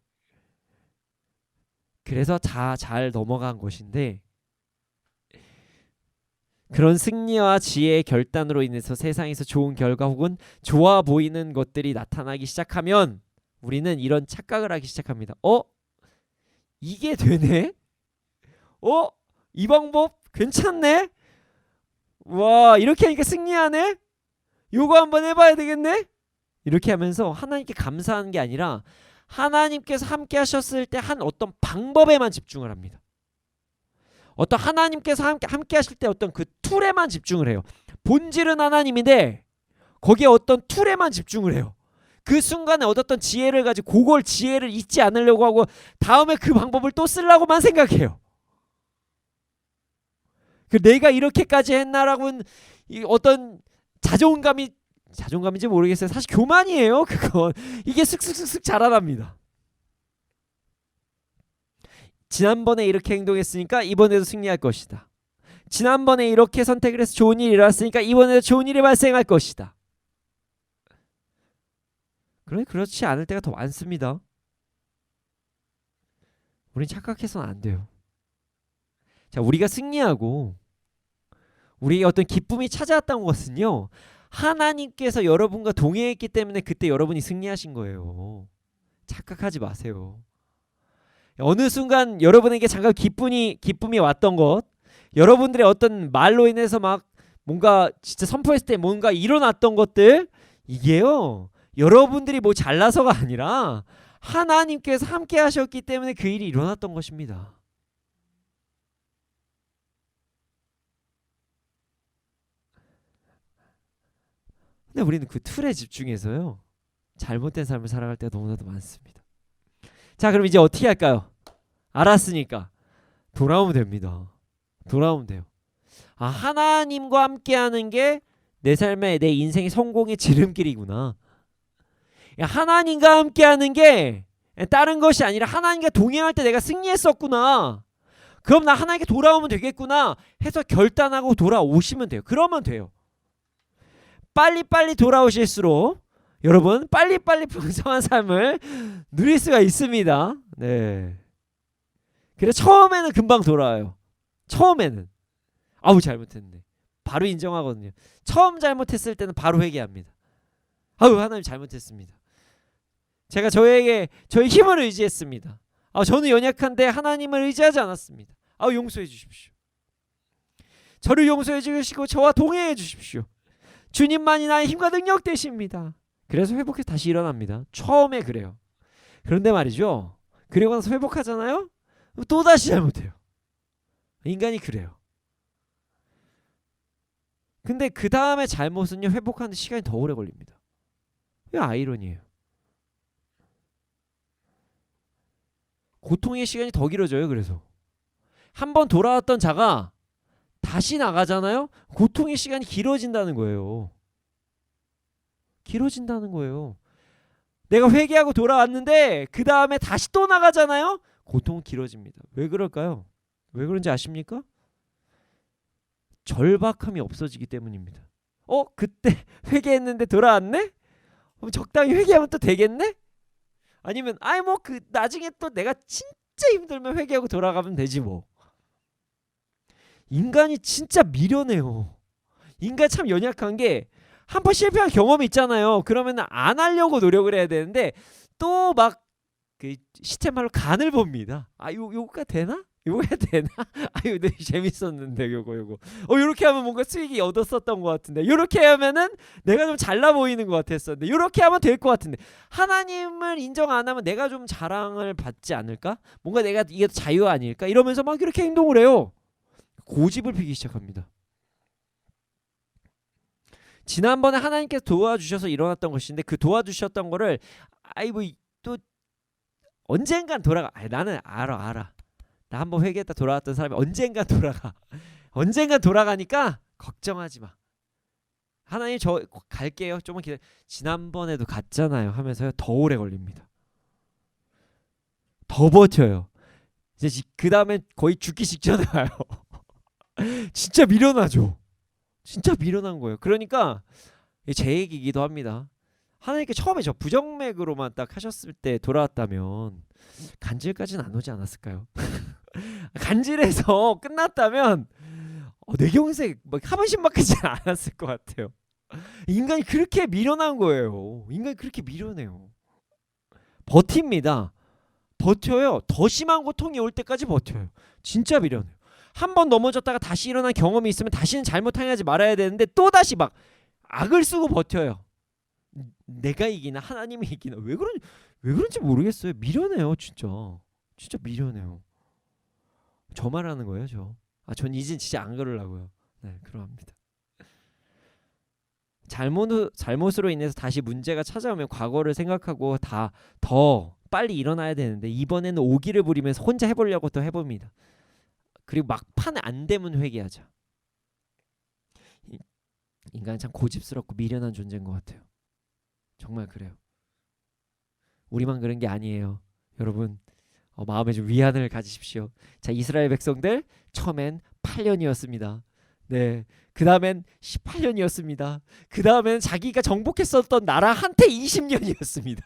그래서 다 잘 넘어간 것인데, 그런 승리와 지혜의 결단으로 인해서 세상에서 좋은 결과 혹은 좋아 보이는 것들이 나타나기 시작하면 우리는 이런 착각을 하기 시작합니다. 이게 되네? 이 방법 괜찮네? 와, 이렇게 하니까 승리하네? 요거 한번 해봐야 되겠네? 이렇게 하면서 하나님께 감사하는 게 아니라 하나님께서 함께 하셨을 때 한 어떤 방법에만 집중을 합니다. 어떤 하나님께서 함께 하실 때 어떤 그 툴에만 집중을 해요. 본질은 하나님인데 거기에 어떤 툴에만 집중을 해요. 그 순간에 얻었던 지혜를 가지고 그걸 지혜를 잊지 않으려고 하고 다음에 그 방법을 또 쓰려고만 생각해요. 내가 이렇게까지 했나라고는 어떤 자존감인지 모르겠어요. 사실 교만이에요. 그건 이게 슥슥슥슥 자라납니다. 지난번에 이렇게 행동했으니까 이번에도 승리할 것이다. 지난번에 이렇게 선택을 해서 좋은 일이 일어났으니까 이번에도 좋은 일이 발생할 것이다. 그런데 그렇지 않을 때가 더 많습니다. 우린 착각해서는 안 돼요. 자, 우리가 승리하고 우리에게 어떤 기쁨이 찾아왔다는 것은요, 하나님께서 여러분과 동행했기 때문에 그때 여러분이 승리하신 거예요. 착각하지 마세요. 어느 순간 여러분에게 잠깐 기쁨이 왔던 것, 여러분들의 어떤 말로 인해서 막 뭔가 진짜 선포했을 때 뭔가 일어났던 것들, 이게요, 여러분들이 뭐 잘나서가 아니라 하나님께서 함께 하셨기 때문에 그 일이 일어났던 것입니다. 근데 우리는 그 틀에 집중해서요, 잘못된 삶을 살아갈 때가 너무나도 많습니다. 자, 그럼 이제 어떻게 할까요? 알았으니까 돌아오면 됩니다. 돌아오면 돼요. 하나님과 함께하는 게 내 삶의, 내 인생의 성공의 지름길이구나. 하나님과 함께하는 게 다른 것이 아니라 하나님과 동행할 때 내가 승리했었구나. 그럼 나 하나님께 돌아오면 되겠구나 해서 결단하고 돌아오시면 돼요. 그러면 돼요. 빨리빨리 돌아오실수록 여러분 빨리빨리 풍성한 삶을 누릴 수가 있습니다. 네. 그래서 처음에는 금방 돌아와요. 처음에는 잘못했네. 바로 인정하거든요. 처음 잘못했을 때는 바로 회개합니다. 하나님 잘못했습니다. 제가 저의 힘을 의지했습니다. 저는 연약한데 하나님을 의지하지 않았습니다. 용서해 주십시오. 저를 용서해 주시고 저와 동행해 주십시오. 주님만이 나의 힘과 능력 되십니다. 그래서 회복해서 다시 일어납니다. 처음에 그래요. 그런데 말이죠, 그리고 나서 회복하잖아요. 또 다시 잘못해요. 인간이 그래요. 근데 그 다음에 잘못은요 회복하는 시간이 더 오래 걸립니다. 이게 아이러니예요. 고통의 시간이 더 길어져요. 그래서 한번 돌아왔던 자가 다시 나가잖아요. 고통의 시간이 길어진다는 거예요. 길어진다는 거예요. 내가 회개하고 돌아왔는데 그 다음에 다시 또 나가잖아요. 고통은 길어집니다. 왜 그럴까요? 왜 그런지 아십니까? 절박함이 없어지기 때문입니다. 그때 회개했는데 돌아왔네? 적당히 회개하면 또 되겠네? 아니면 그 나중에 또 내가 진짜 힘들면 회개하고 돌아가면 되지 뭐. 인간이 진짜 미련해요. 인간 참 연약한 게 한 번 실패한 경험이 있잖아요. 그러면 안 하려고 노력을 해야 되는데 또 막 그 시체말로 간을 봅니다. 요거가 되나? 요거 해야 되나? 이거 재밌었는데 요거 요렇게 하면 뭔가 수익이 얻었었던 것 같은데 요렇게 하면은 내가 좀 잘나 보이는 것 같았었는데 요렇게 하면 될 것 같은데 하나님을 인정 안 하면 내가 좀 자랑을 받지 않을까? 뭔가 내가 이게 자유 아닐까? 이러면서 막 이렇게 행동을 해요. 고집을 피기 시작합니다. 지난번에 하나님께서 도와주셔서 일어났던 것인데 그 도와주셨던 거를 또 언젠간 돌아가. 나는 알아. 나 한번 회개했다 돌아왔던 사람이 언젠간 돌아가. 언젠간 돌아가니까 걱정하지 마. 하나님 저 갈게요. 조금만 기다려. 지난번에도 갔잖아요 하면서요 더 오래 걸립니다. 더 버텨요. 이제 그 다음에 거의 죽기 직전에 와요. 진짜 미련하죠. 진짜 미련한 거예요. 그러니까 제 얘기이기도 합니다. 하나님께 처음에 저 부정맥으로만 딱 하셨을 때 돌아왔다면 간질까지는 안 오지 않았을까요? 간질해서 끝났다면 뇌경색 한 번씩 맞지는 않았을 것 같아요. 인간이 그렇게 미련한 거예요. 인간이 그렇게 미련해요. 버팁니다. 버텨요. 더 심한 고통이 올 때까지 버텨요. 진짜 미련해요. 한 번 넘어졌다가 다시 일어난 경험이 있으면 다시는 잘못하지 말아야 되는데 또 다시 막 악을 쓰고 버텨요. 내가 이기나 하나님이 이기나 왜 그런지 모르겠어요. 미련해요. 진짜 미련해요. 저 말하는 거예요. 전 이젠 진짜 안 그러려고요. 네, 그러합니다. 잘못으로 인해서 다시 문제가 찾아오면 과거를 생각하고 더 빨리 일어나야 되는데 이번에는 오기를 부리면서 혼자 해보려고 또 해봅니다. 그리고 막판에 안 되면 회개하자. 인간은 참 고집스럽고 미련한 존재인 것 같아요. 정말 그래요. 우리만 그런 게 아니에요. 여러분 마음에 좀 위안을 가지십시오. 자, 이스라엘 백성들 처음엔 8년이었습니다. 네, 그 다음엔 18년이었습니다. 그 다음엔 자기가 정복했었던 나라 한테 20년이었습니다.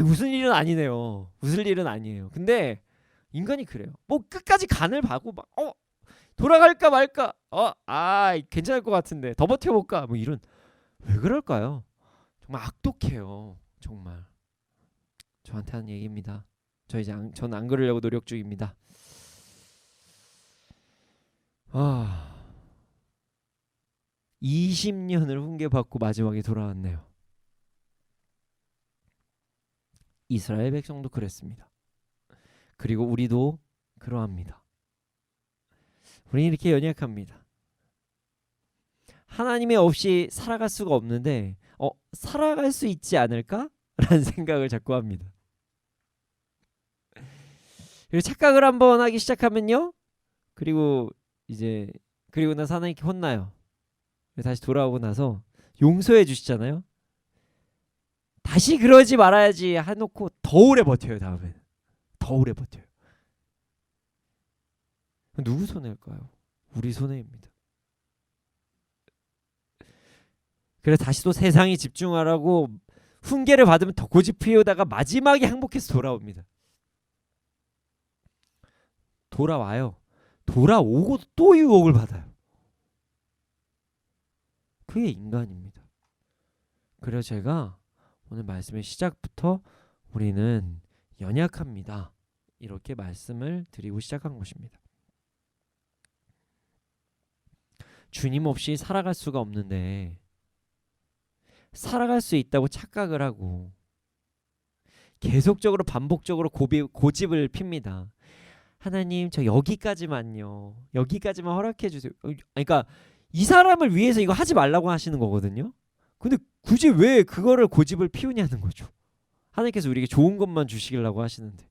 웃을 일은 아니네요. 웃을 일은 아니에요. 근데 인간이 그래요. 뭐 끝까지 간을 봐고 막 돌아갈까 말까. 괜찮을 것 같은데 더 버텨볼까. 뭐 이런 왜 그럴까요? 정말 악독해요. 정말 저한테 하는 얘기입니다. 전 안 그러려고 노력 중입니다. 20년을 훈계받고 마지막에 돌아왔네요. 이스라엘 백성도 그랬습니다. 그리고 우리도 그러합니다. 우리는 이렇게 연약합니다. 하나님의 없이 살아갈 수가 없는데 살아갈 수 있지 않을까? 라는 생각을 자꾸 합니다. 그리고 착각을 한번 하기 시작하면요. 그리고 나서 하나님께 혼나요. 다시 돌아오고 나서 용서해 주시잖아요. 다시 그러지 말아야지 해놓고 더 오래 버텨요. 다음에 더 오래 버텨요. 누구 손해일까요? 우리 손해입니다. 그래서 다시 또 세상이 집중하라고 훈계를 받으면 더 고집 피우다가 마지막에 항복해서 돌아옵니다. 돌아와요. 돌아오고 또 유혹을 받아요. 그게 인간입니다. 그래서 제가 오늘 말씀의 시작부터 우리는 연약합니다. 이렇게 말씀을 드리고 시작한 것입니다. 주님 없이 살아갈 수가 없는데 살아갈 수 있다고 착각을 하고 계속적으로 반복적으로 고집을 핍니다. 하나님 저 여기까지만요. 여기까지만 허락해 주세요. 그러니까 이 사람을 위해서 이거 하지 말라고 하시는 거거든요. 근데 굳이 왜 그거를 고집을 피우냐는 거죠. 하나님께서 우리에게 좋은 것만 주시려고 하시는데.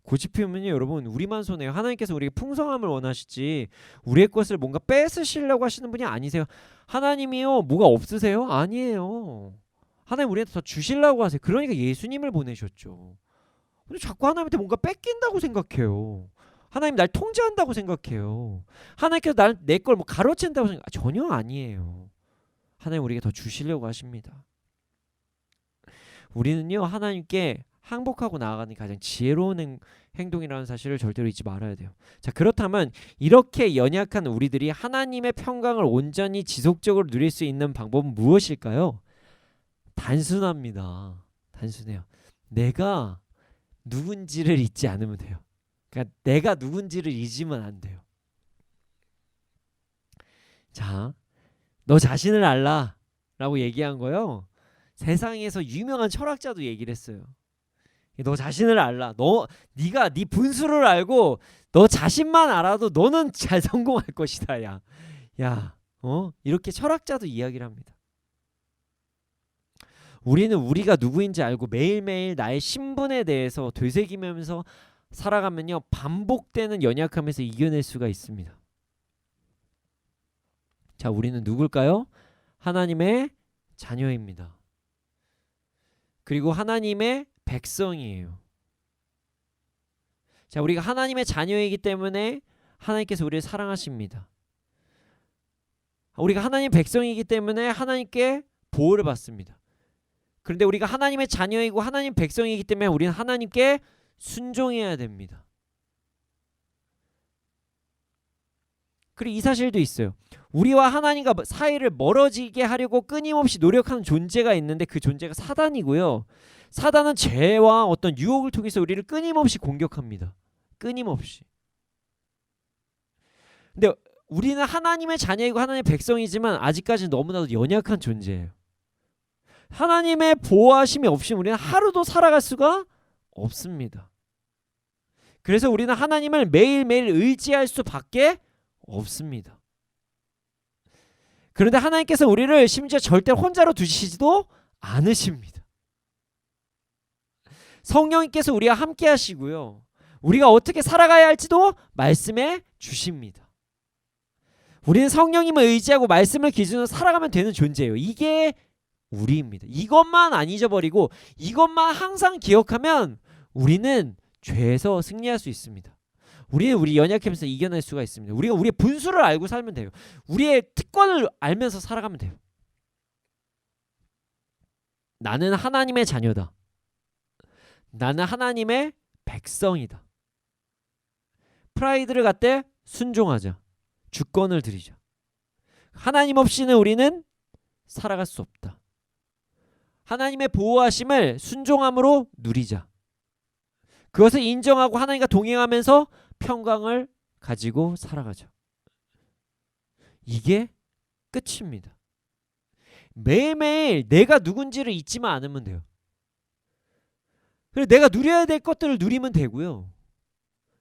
고집 피우면요 여러분 우리만 손해요. 하나님께서 우리에게 풍성함을 원하시지 우리의 것을 뭔가 뺏으시려고 하시는 분이 아니세요. 하나님이요 뭐가 없으세요? 아니에요. 하나님 우리한테 더 주시려고 하세요. 그러니까 예수님을 보내셨죠. 근데 자꾸 하나님한테 뭔가 뺏긴다고 생각해요. 하나님 날 통제한다고 생각해요. 하나님께서 내 걸 뭐 가로챈다고 생각 전혀 아니에요. 하나님 우리에게 더 주시려고 하십니다. 우리는요 하나님께 항복하고 나아가는 가장 지혜로운 행동이라는 사실을 절대로 잊지 말아야 돼요. 자 그렇다면 이렇게 연약한 우리들이 하나님의 평강을 온전히 지속적으로 누릴 수 있는 방법은 무엇일까요? 단순합니다. 단순해요. 내가 누군지를 잊지 않으면 돼요. 그러니까 내가 누군지를 잊으면 안 돼요. 자, 너 자신을 알라 라고 얘기한 거요. 세상에서 유명한 철학자도 얘기를 했어요. 너 자신을 알라. 네가 네 분수를 알고 너 자신만 알아도 너는 잘 성공할 것이다. 야, 이렇게 철학자도 이야기를 합니다. 우리는 우리가 누구인지 알고 매일매일 나의 신분에 대해서 되새기면서 살아가면요 반복되는 연약함에서 이겨낼 수가 있습니다. 자, 우리는 누굴까요? 하나님의 자녀입니다. 그리고 하나님의 백성이에요. 자, 우리가 하나님의 자녀이기 때문에 하나님께서 우리를 사랑하십니다. 우리가 하나님의 백성이기 때문에 하나님께 보호를 받습니다. 그런데 우리가 하나님의 자녀이고 하나님 백성이기 때문에 우리는 하나님께 순종해야 됩니다. 그리고 이 사실도 있어요. 우리와 하나님과 사이를 멀어지게 하려고 끊임없이 노력하는 존재가 있는데 그 존재가 사단이고요. 사단은 죄와 어떤 유혹을 통해서 우리를 끊임없이 공격합니다. 끊임없이. 근데 우리는 하나님의 자녀이고 하나님의 백성이지만 아직까지는 너무나도 연약한 존재예요. 하나님의 보호하심이 없이 우리는 하루도 살아갈 수가 없습니다. 그래서 우리는 하나님을 매일매일 의지할 수밖에 없습니다. 그런데 하나님께서 우리를 심지어 절대 혼자로 두시지도 않으십니다. 성령님께서 우리와 함께 하시고요. 우리가 어떻게 살아가야 할지도 말씀해 주십니다. 우리는 성령님을 의지하고 말씀을 기준으로 살아가면 되는 존재예요. 이게 우리입니다. 이것만 안 잊어버리고 이것만 항상 기억하면 우리는 죄에서 승리할 수 있습니다. 우리는 우리 연약함에서 이겨낼 수가 있습니다. 우리가 우리의 분수를 알고 살면 돼요. 우리의 특권을 알면서 살아가면 돼요. 나는 하나님의 자녀다. 나는 하나님의 백성이다. 프라이드를 갖되 순종하자. 주권을 드리자. 하나님 없이는 우리는 살아갈 수 없다. 하나님의 보호하심을 순종함으로 누리자. 그것을 인정하고 하나님과 동행하면서 평강을 가지고 살아가자. 이게 끝입니다. 매일매일 내가 누군지를 잊지만 않으면 돼요. 그리고 내가 누려야 될 것들을 누리면 되고요.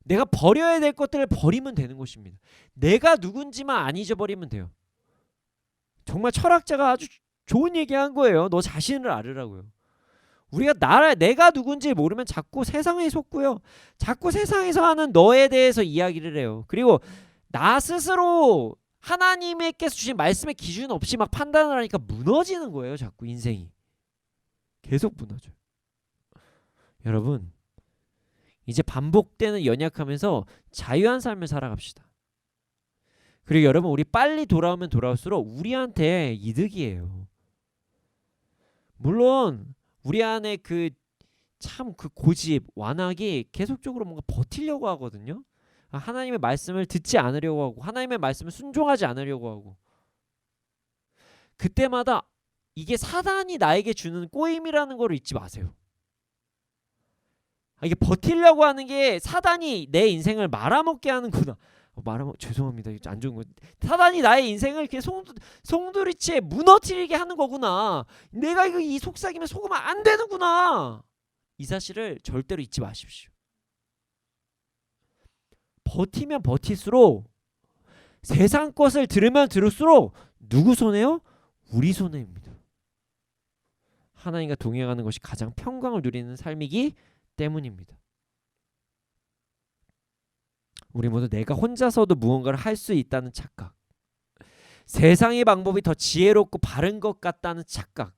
내가 버려야 될 것들을 버리면 되는 것입니다. 내가 누군지만 안 잊어버리면 돼요. 정말 철학자가 아주 좋은 얘기한 거예요. 너 자신을 알으라고요. 우리가 내가 누군지 모르면 자꾸 세상에 속고요. 자꾸 세상에서 하는 너에 대해서 이야기를 해요. 그리고 나 스스로 하나님께서 주신 말씀의 기준 없이 막 판단을 하니까 무너지는 거예요. 자꾸 인생이. 계속 무너져요. 여러분, 이제 반복되는 연약하면서 자유한 삶을 살아갑시다. 그리고 여러분, 우리 빨리 돌아오면 돌아올수록 우리한테 이득이에요. 물론 우리 안에 그 고집, 완악이 계속적으로 뭔가 버티려고 하거든요. 하나님의 말씀을 듣지 않으려고 하고 하나님의 말씀을 순종하지 않으려고 하고 그때마다 이게 사단이 나에게 주는 꼬임이라는 걸 잊지 마세요. 이게 버티려고 하는 게 사단이 내 인생을 말아먹게 하는구나. 죄송합니다. 안 좋은 거. 사단이 나의 인생을 이렇게 송두리째 무너뜨리게 하는 거구나. 내가 이 속삭임에 속으면 안 되는구나. 이 사실을 절대로 잊지 마십시오. 버티면 버틸수록, 세상 것을 들으면 들을수록 누구 손해요? 우리 손해입니다. 하나님과 동행하는 것이 가장 평강을 누리는 삶이기 때문입니다. 우리 모두 내가 혼자서도 무언가를 할 수 있다는 착각, 세상의 방법이 더 지혜롭고 바른 것 같다는 착각,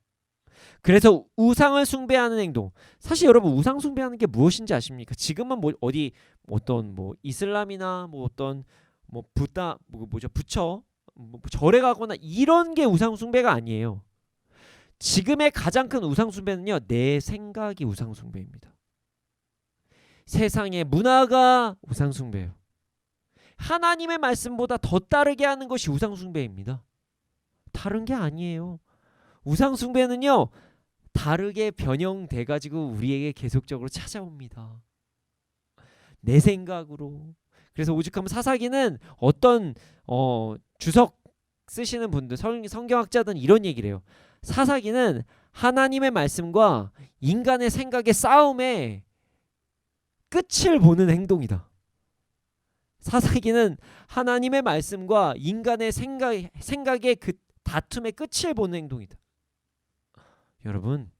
그래서 우상을 숭배하는 행동. 사실 여러분, 우상 숭배하는 게 무엇인지 아십니까? 지금은 뭐 어디 어떤 뭐 이슬람이나 뭐 어떤 뭐 부다 뭐죠 부처 뭐 절에 가거나 이런 게 우상 숭배가 아니에요. 지금의 가장 큰 우상 숭배는요, 내 생각이 우상 숭배입니다. 세상의 문화가 우상 숭배예요. 하나님의 말씀보다 더 따르게 하는 것이 우상 숭배입니다. 다른 게 아니에요. 우상 숭배는요, 다르게 변형돼 가지고 우리에게 계속적으로 찾아옵니다. 내 생각으로. 그래서 오죽하면 사사기는 어떤 주석 쓰시는 분들, 성경학자들은 이런 얘기를 해요. 사사기는 하나님의 말씀과 인간의 생각의 싸움의 끝을 보는 행동이다. 사사기는 하나님의 말씀과 인간의 생각의 그 다툼의 끝을 보는 행동이다. 여러분,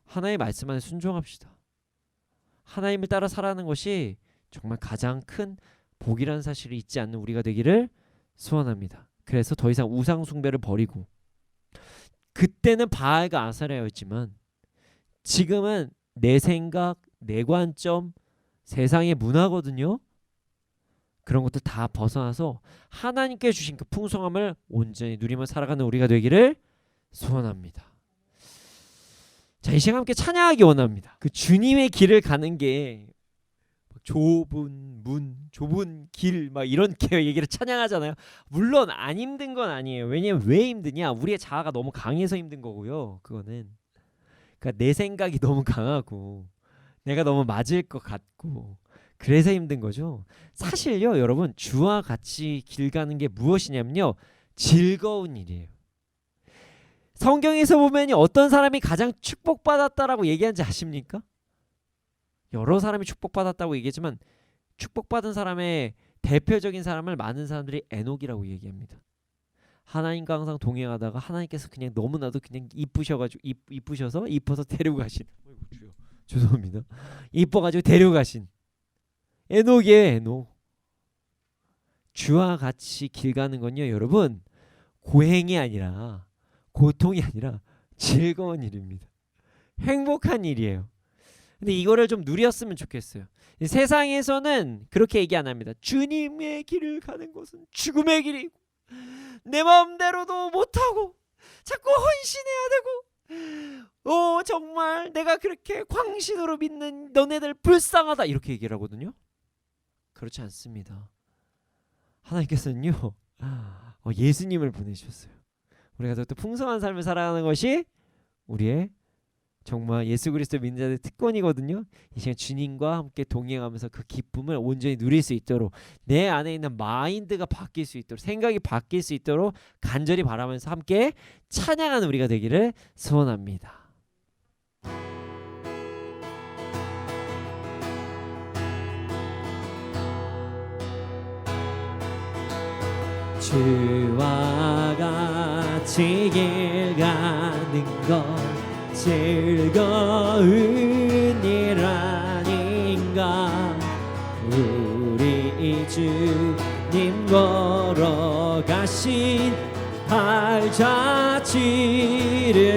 하나님의 말씀 안에 순종합시다. 하나님을 따라 살아가는 것이 정말 가장 큰 복이라는 사실을 잊지 않는 우리가 되기를 소원합니다. 그래서 더 이상 우상 숭배를 버리고, 그때는 바알과 아세라였지만 지금은 내 생각, 내 관점, 세상의 문화거든요. 그런 것들 다 벗어나서 하나님께 주신 그 풍성함을 온전히 누리며 살아가는 우리가 되기를 소원합니다. 자, 이 시간 함께 찬양하기 원합니다. 그 주님의 길을 가는 게 좁은 문, 좁은 길 막 이런 얘기를 찬양하잖아요. 물론 안 힘든 건 아니에요. 왜냐면 왜 힘드냐? 우리의 자아가 너무 강해서 힘든 거고요. 그거는 그러니까 내 생각이 너무 강하고 내가 너무 맞을 것 같고 그래서 힘든 거죠. 사실요, 여러분, 주와 같이 길 가는 게 무엇이냐면요, 즐거운 일이에요. 성경에서 보면 어떤 사람이 가장 축복받았다라고 얘기하는지 아십니까? 여러 사람이 축복받았다고 얘기했지만 축복받은 사람의 대표적인 사람을 많은 사람들이 에녹이라고 얘기합니다. 하나님과 항상 동행하다가 하나님께서 그냥 너무나도 그냥 이뻐서 데리고 가신, 죄송합니다, 이뻐가지고 데리고 가신 에녹이에요. 에녹. 주와 같이 길 가는 건요, 여러분, 고행이 아니라, 고통이 아니라 즐거운 일입니다. 행복한 일이에요. 근데 이거를 좀 누렸으면 좋겠어요. 세상에서는 그렇게 얘기 안 합니다. 주님의 길을 가는 것은 죽음의 길이고 내 마음대로도 못하고 자꾸 헌신해야 되고 정말 내가 그렇게 광신으로 믿는 너네들 불쌍하다, 이렇게 얘기를 하거든요. 그렇지 않습니다. 하나님께서는요, 예수님을 보내주셨어요. 우리가 더 풍성한 삶을 살아가는 것이 우리의 정말 예수 그리스도 믿는 자들의 특권이거든요. 이 시간 주님과 함께 동행하면서 그 기쁨을 온전히 누릴 수 있도록, 내 안에 있는 마인드가 바뀔 수 있도록, 생각이 바뀔 수 있도록 간절히 바라면서 함께 찬양하는 우리가 되기를 소원합니다. 주와 같이 길 가는 것 즐거운 일 아닌가. 우리 주님 걸어가신 발자취를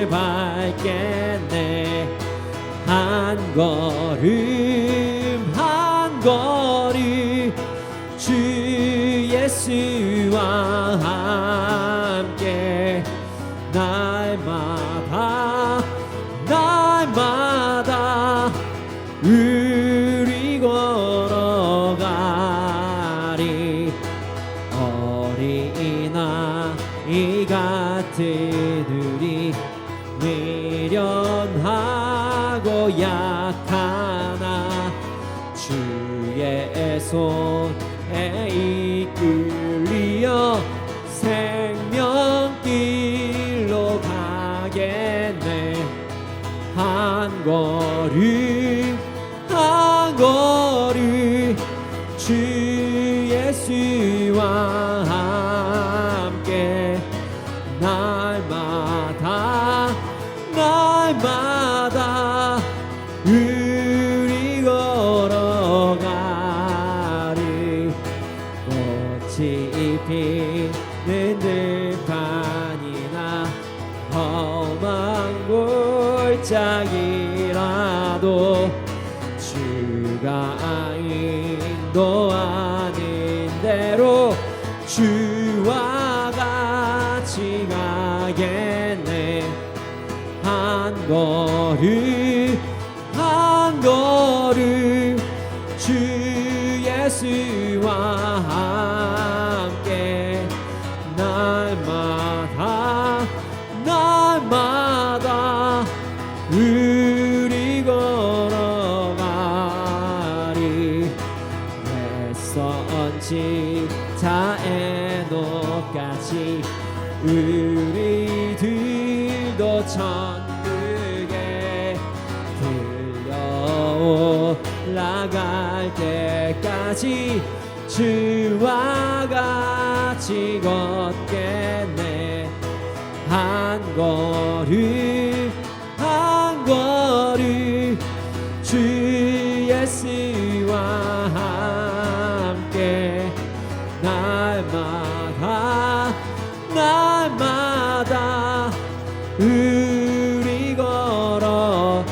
밟겠네. 한 걸음 한 걸음 주 예수와 함께 날마다 우리 걸어가리. 어린아이 같은 우리 미련하고 약하나 주의 손에 이끌려 생명길로 가겠네. 한 예수와 함께 날마다 우리 걸어가리. 꽃이 피는 들판이나 험한 골짜기라도 주가 인도하는 대로 주와 같이 가겠네. 한 걸음 주 예수와 함께 날마다 우리 걸어가리. 낯선 지자의 높같이 우리들도 천국에 들려올라갈 때까지 주와 같이 걷겠네. 한 걸음 주 예수와 함께 날마다 우리 걸어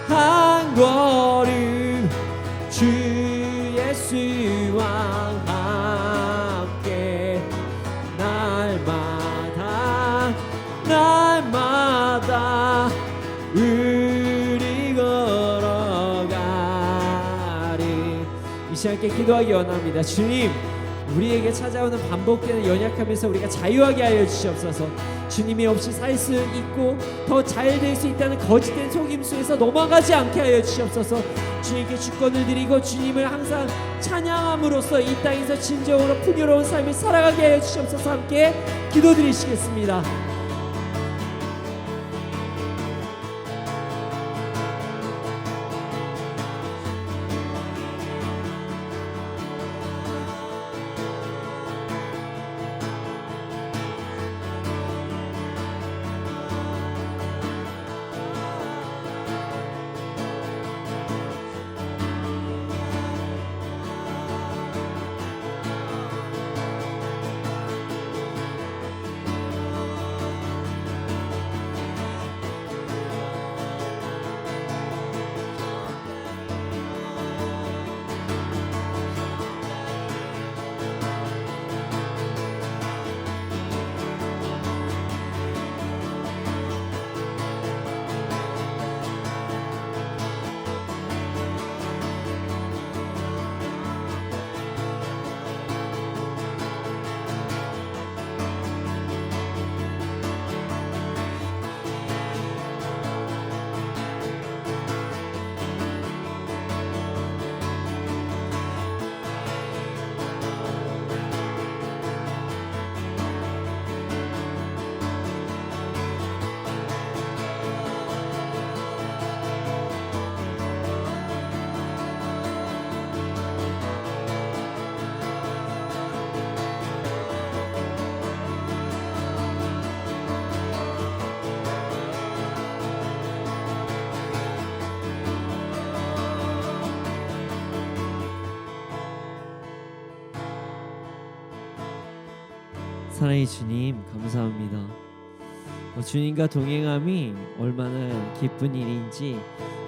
한 걸음 주 예수와 함께 날마다 우리 걸어가리. 이 시간께 기도하기 원합니다. 주님, 우리에게 찾아오는 반복되는 연약함에서 우리가 자유하게 하여 주시옵소서. 주님이 없이 살 수 있고 더 잘 될 수 있다는 거짓된 속임수에서 넘어가지 않게 하여 주시옵소서. 주님께 주권을 드리고 주님을 항상 찬양함으로써 이 땅에서 진정으로 풍요로운 삶을 살아가게 하여 주시옵소서. 함께 기도드리시겠습니다. 사랑의 주님, 감사합니다. 주님과 동행함이 얼마나 기쁜 일인지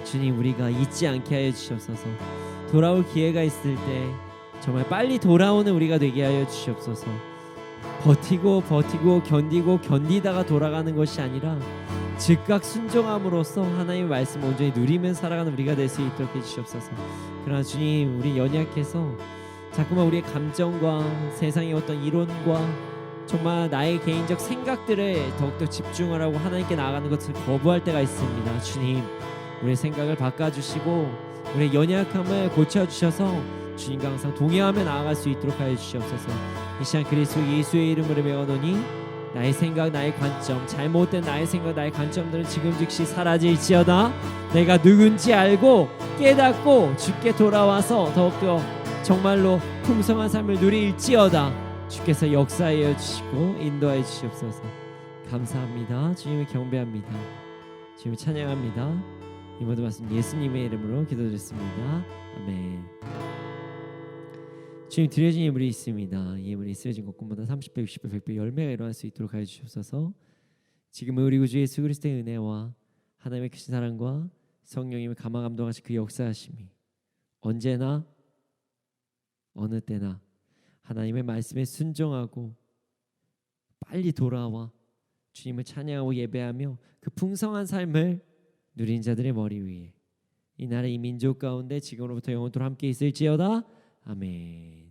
주님, 우리가 잊지 않게 하여 주시옵소서. 돌아올 기회가 있을 때 정말 빨리 돌아오는 우리가 되게 하여 주시옵소서. 버티고 견디고 견디다가 돌아가는 것이 아니라 즉각 순종함으로써 하나님의 말씀을 온전히 누리며 살아가는 우리가 될 수 있도록 해주시옵소서. 그러나 주님, 우리 연약해서 자꾸만 우리의 감정과 세상의 어떤 이론과 정말 나의 개인적 생각들에 더욱더 집중하라고 하나님께 나아가는 것을 거부할 때가 있습니다. 주님, 우리의 생각을 바꿔주시고 우리의 연약함을 고쳐주셔서 주님과 항상 동행하며 나아갈 수 있도록 하여 주시옵소서. 이 시간 그리스도 예수의 이름으로 명하노니 나의 생각, 나의 관점, 잘못된 나의 생각, 나의 관점들은 지금 즉시 사라질지어다. 내가 누군지 알고 깨닫고 주께 돌아와서 더욱더 정말로 풍성한 삶을 누릴지어다. 주께서 역사하여 주시고 인도하여 주시옵소서. 감사합니다. 주님을 경배합니다. 주님을 찬양합니다. 이 모든 말씀 예수님의 이름으로 기도드렸습니다. 아멘. 주님 드려진 예물이 있습니다. 이 예물이 쓰여진 것보다 30배, 60배, 100배 열매가 일어날 수 있도록 하여 주옵소서. 지금은 우리 구주 예수 그리스도의 은혜와 하나님의 크신 사랑과 성령님의 감화 감동하신 그 역사하심이 언제나 어느 때나 하나님의 말씀에 순종하고 빨리 돌아와 주님을 찬양하고 예배하며 그 풍성한 삶을 누린 자들의 머리 위에 이 나라 이 민족 가운데 지금으로부터 영원토록 함께 있을지어다. 아멘.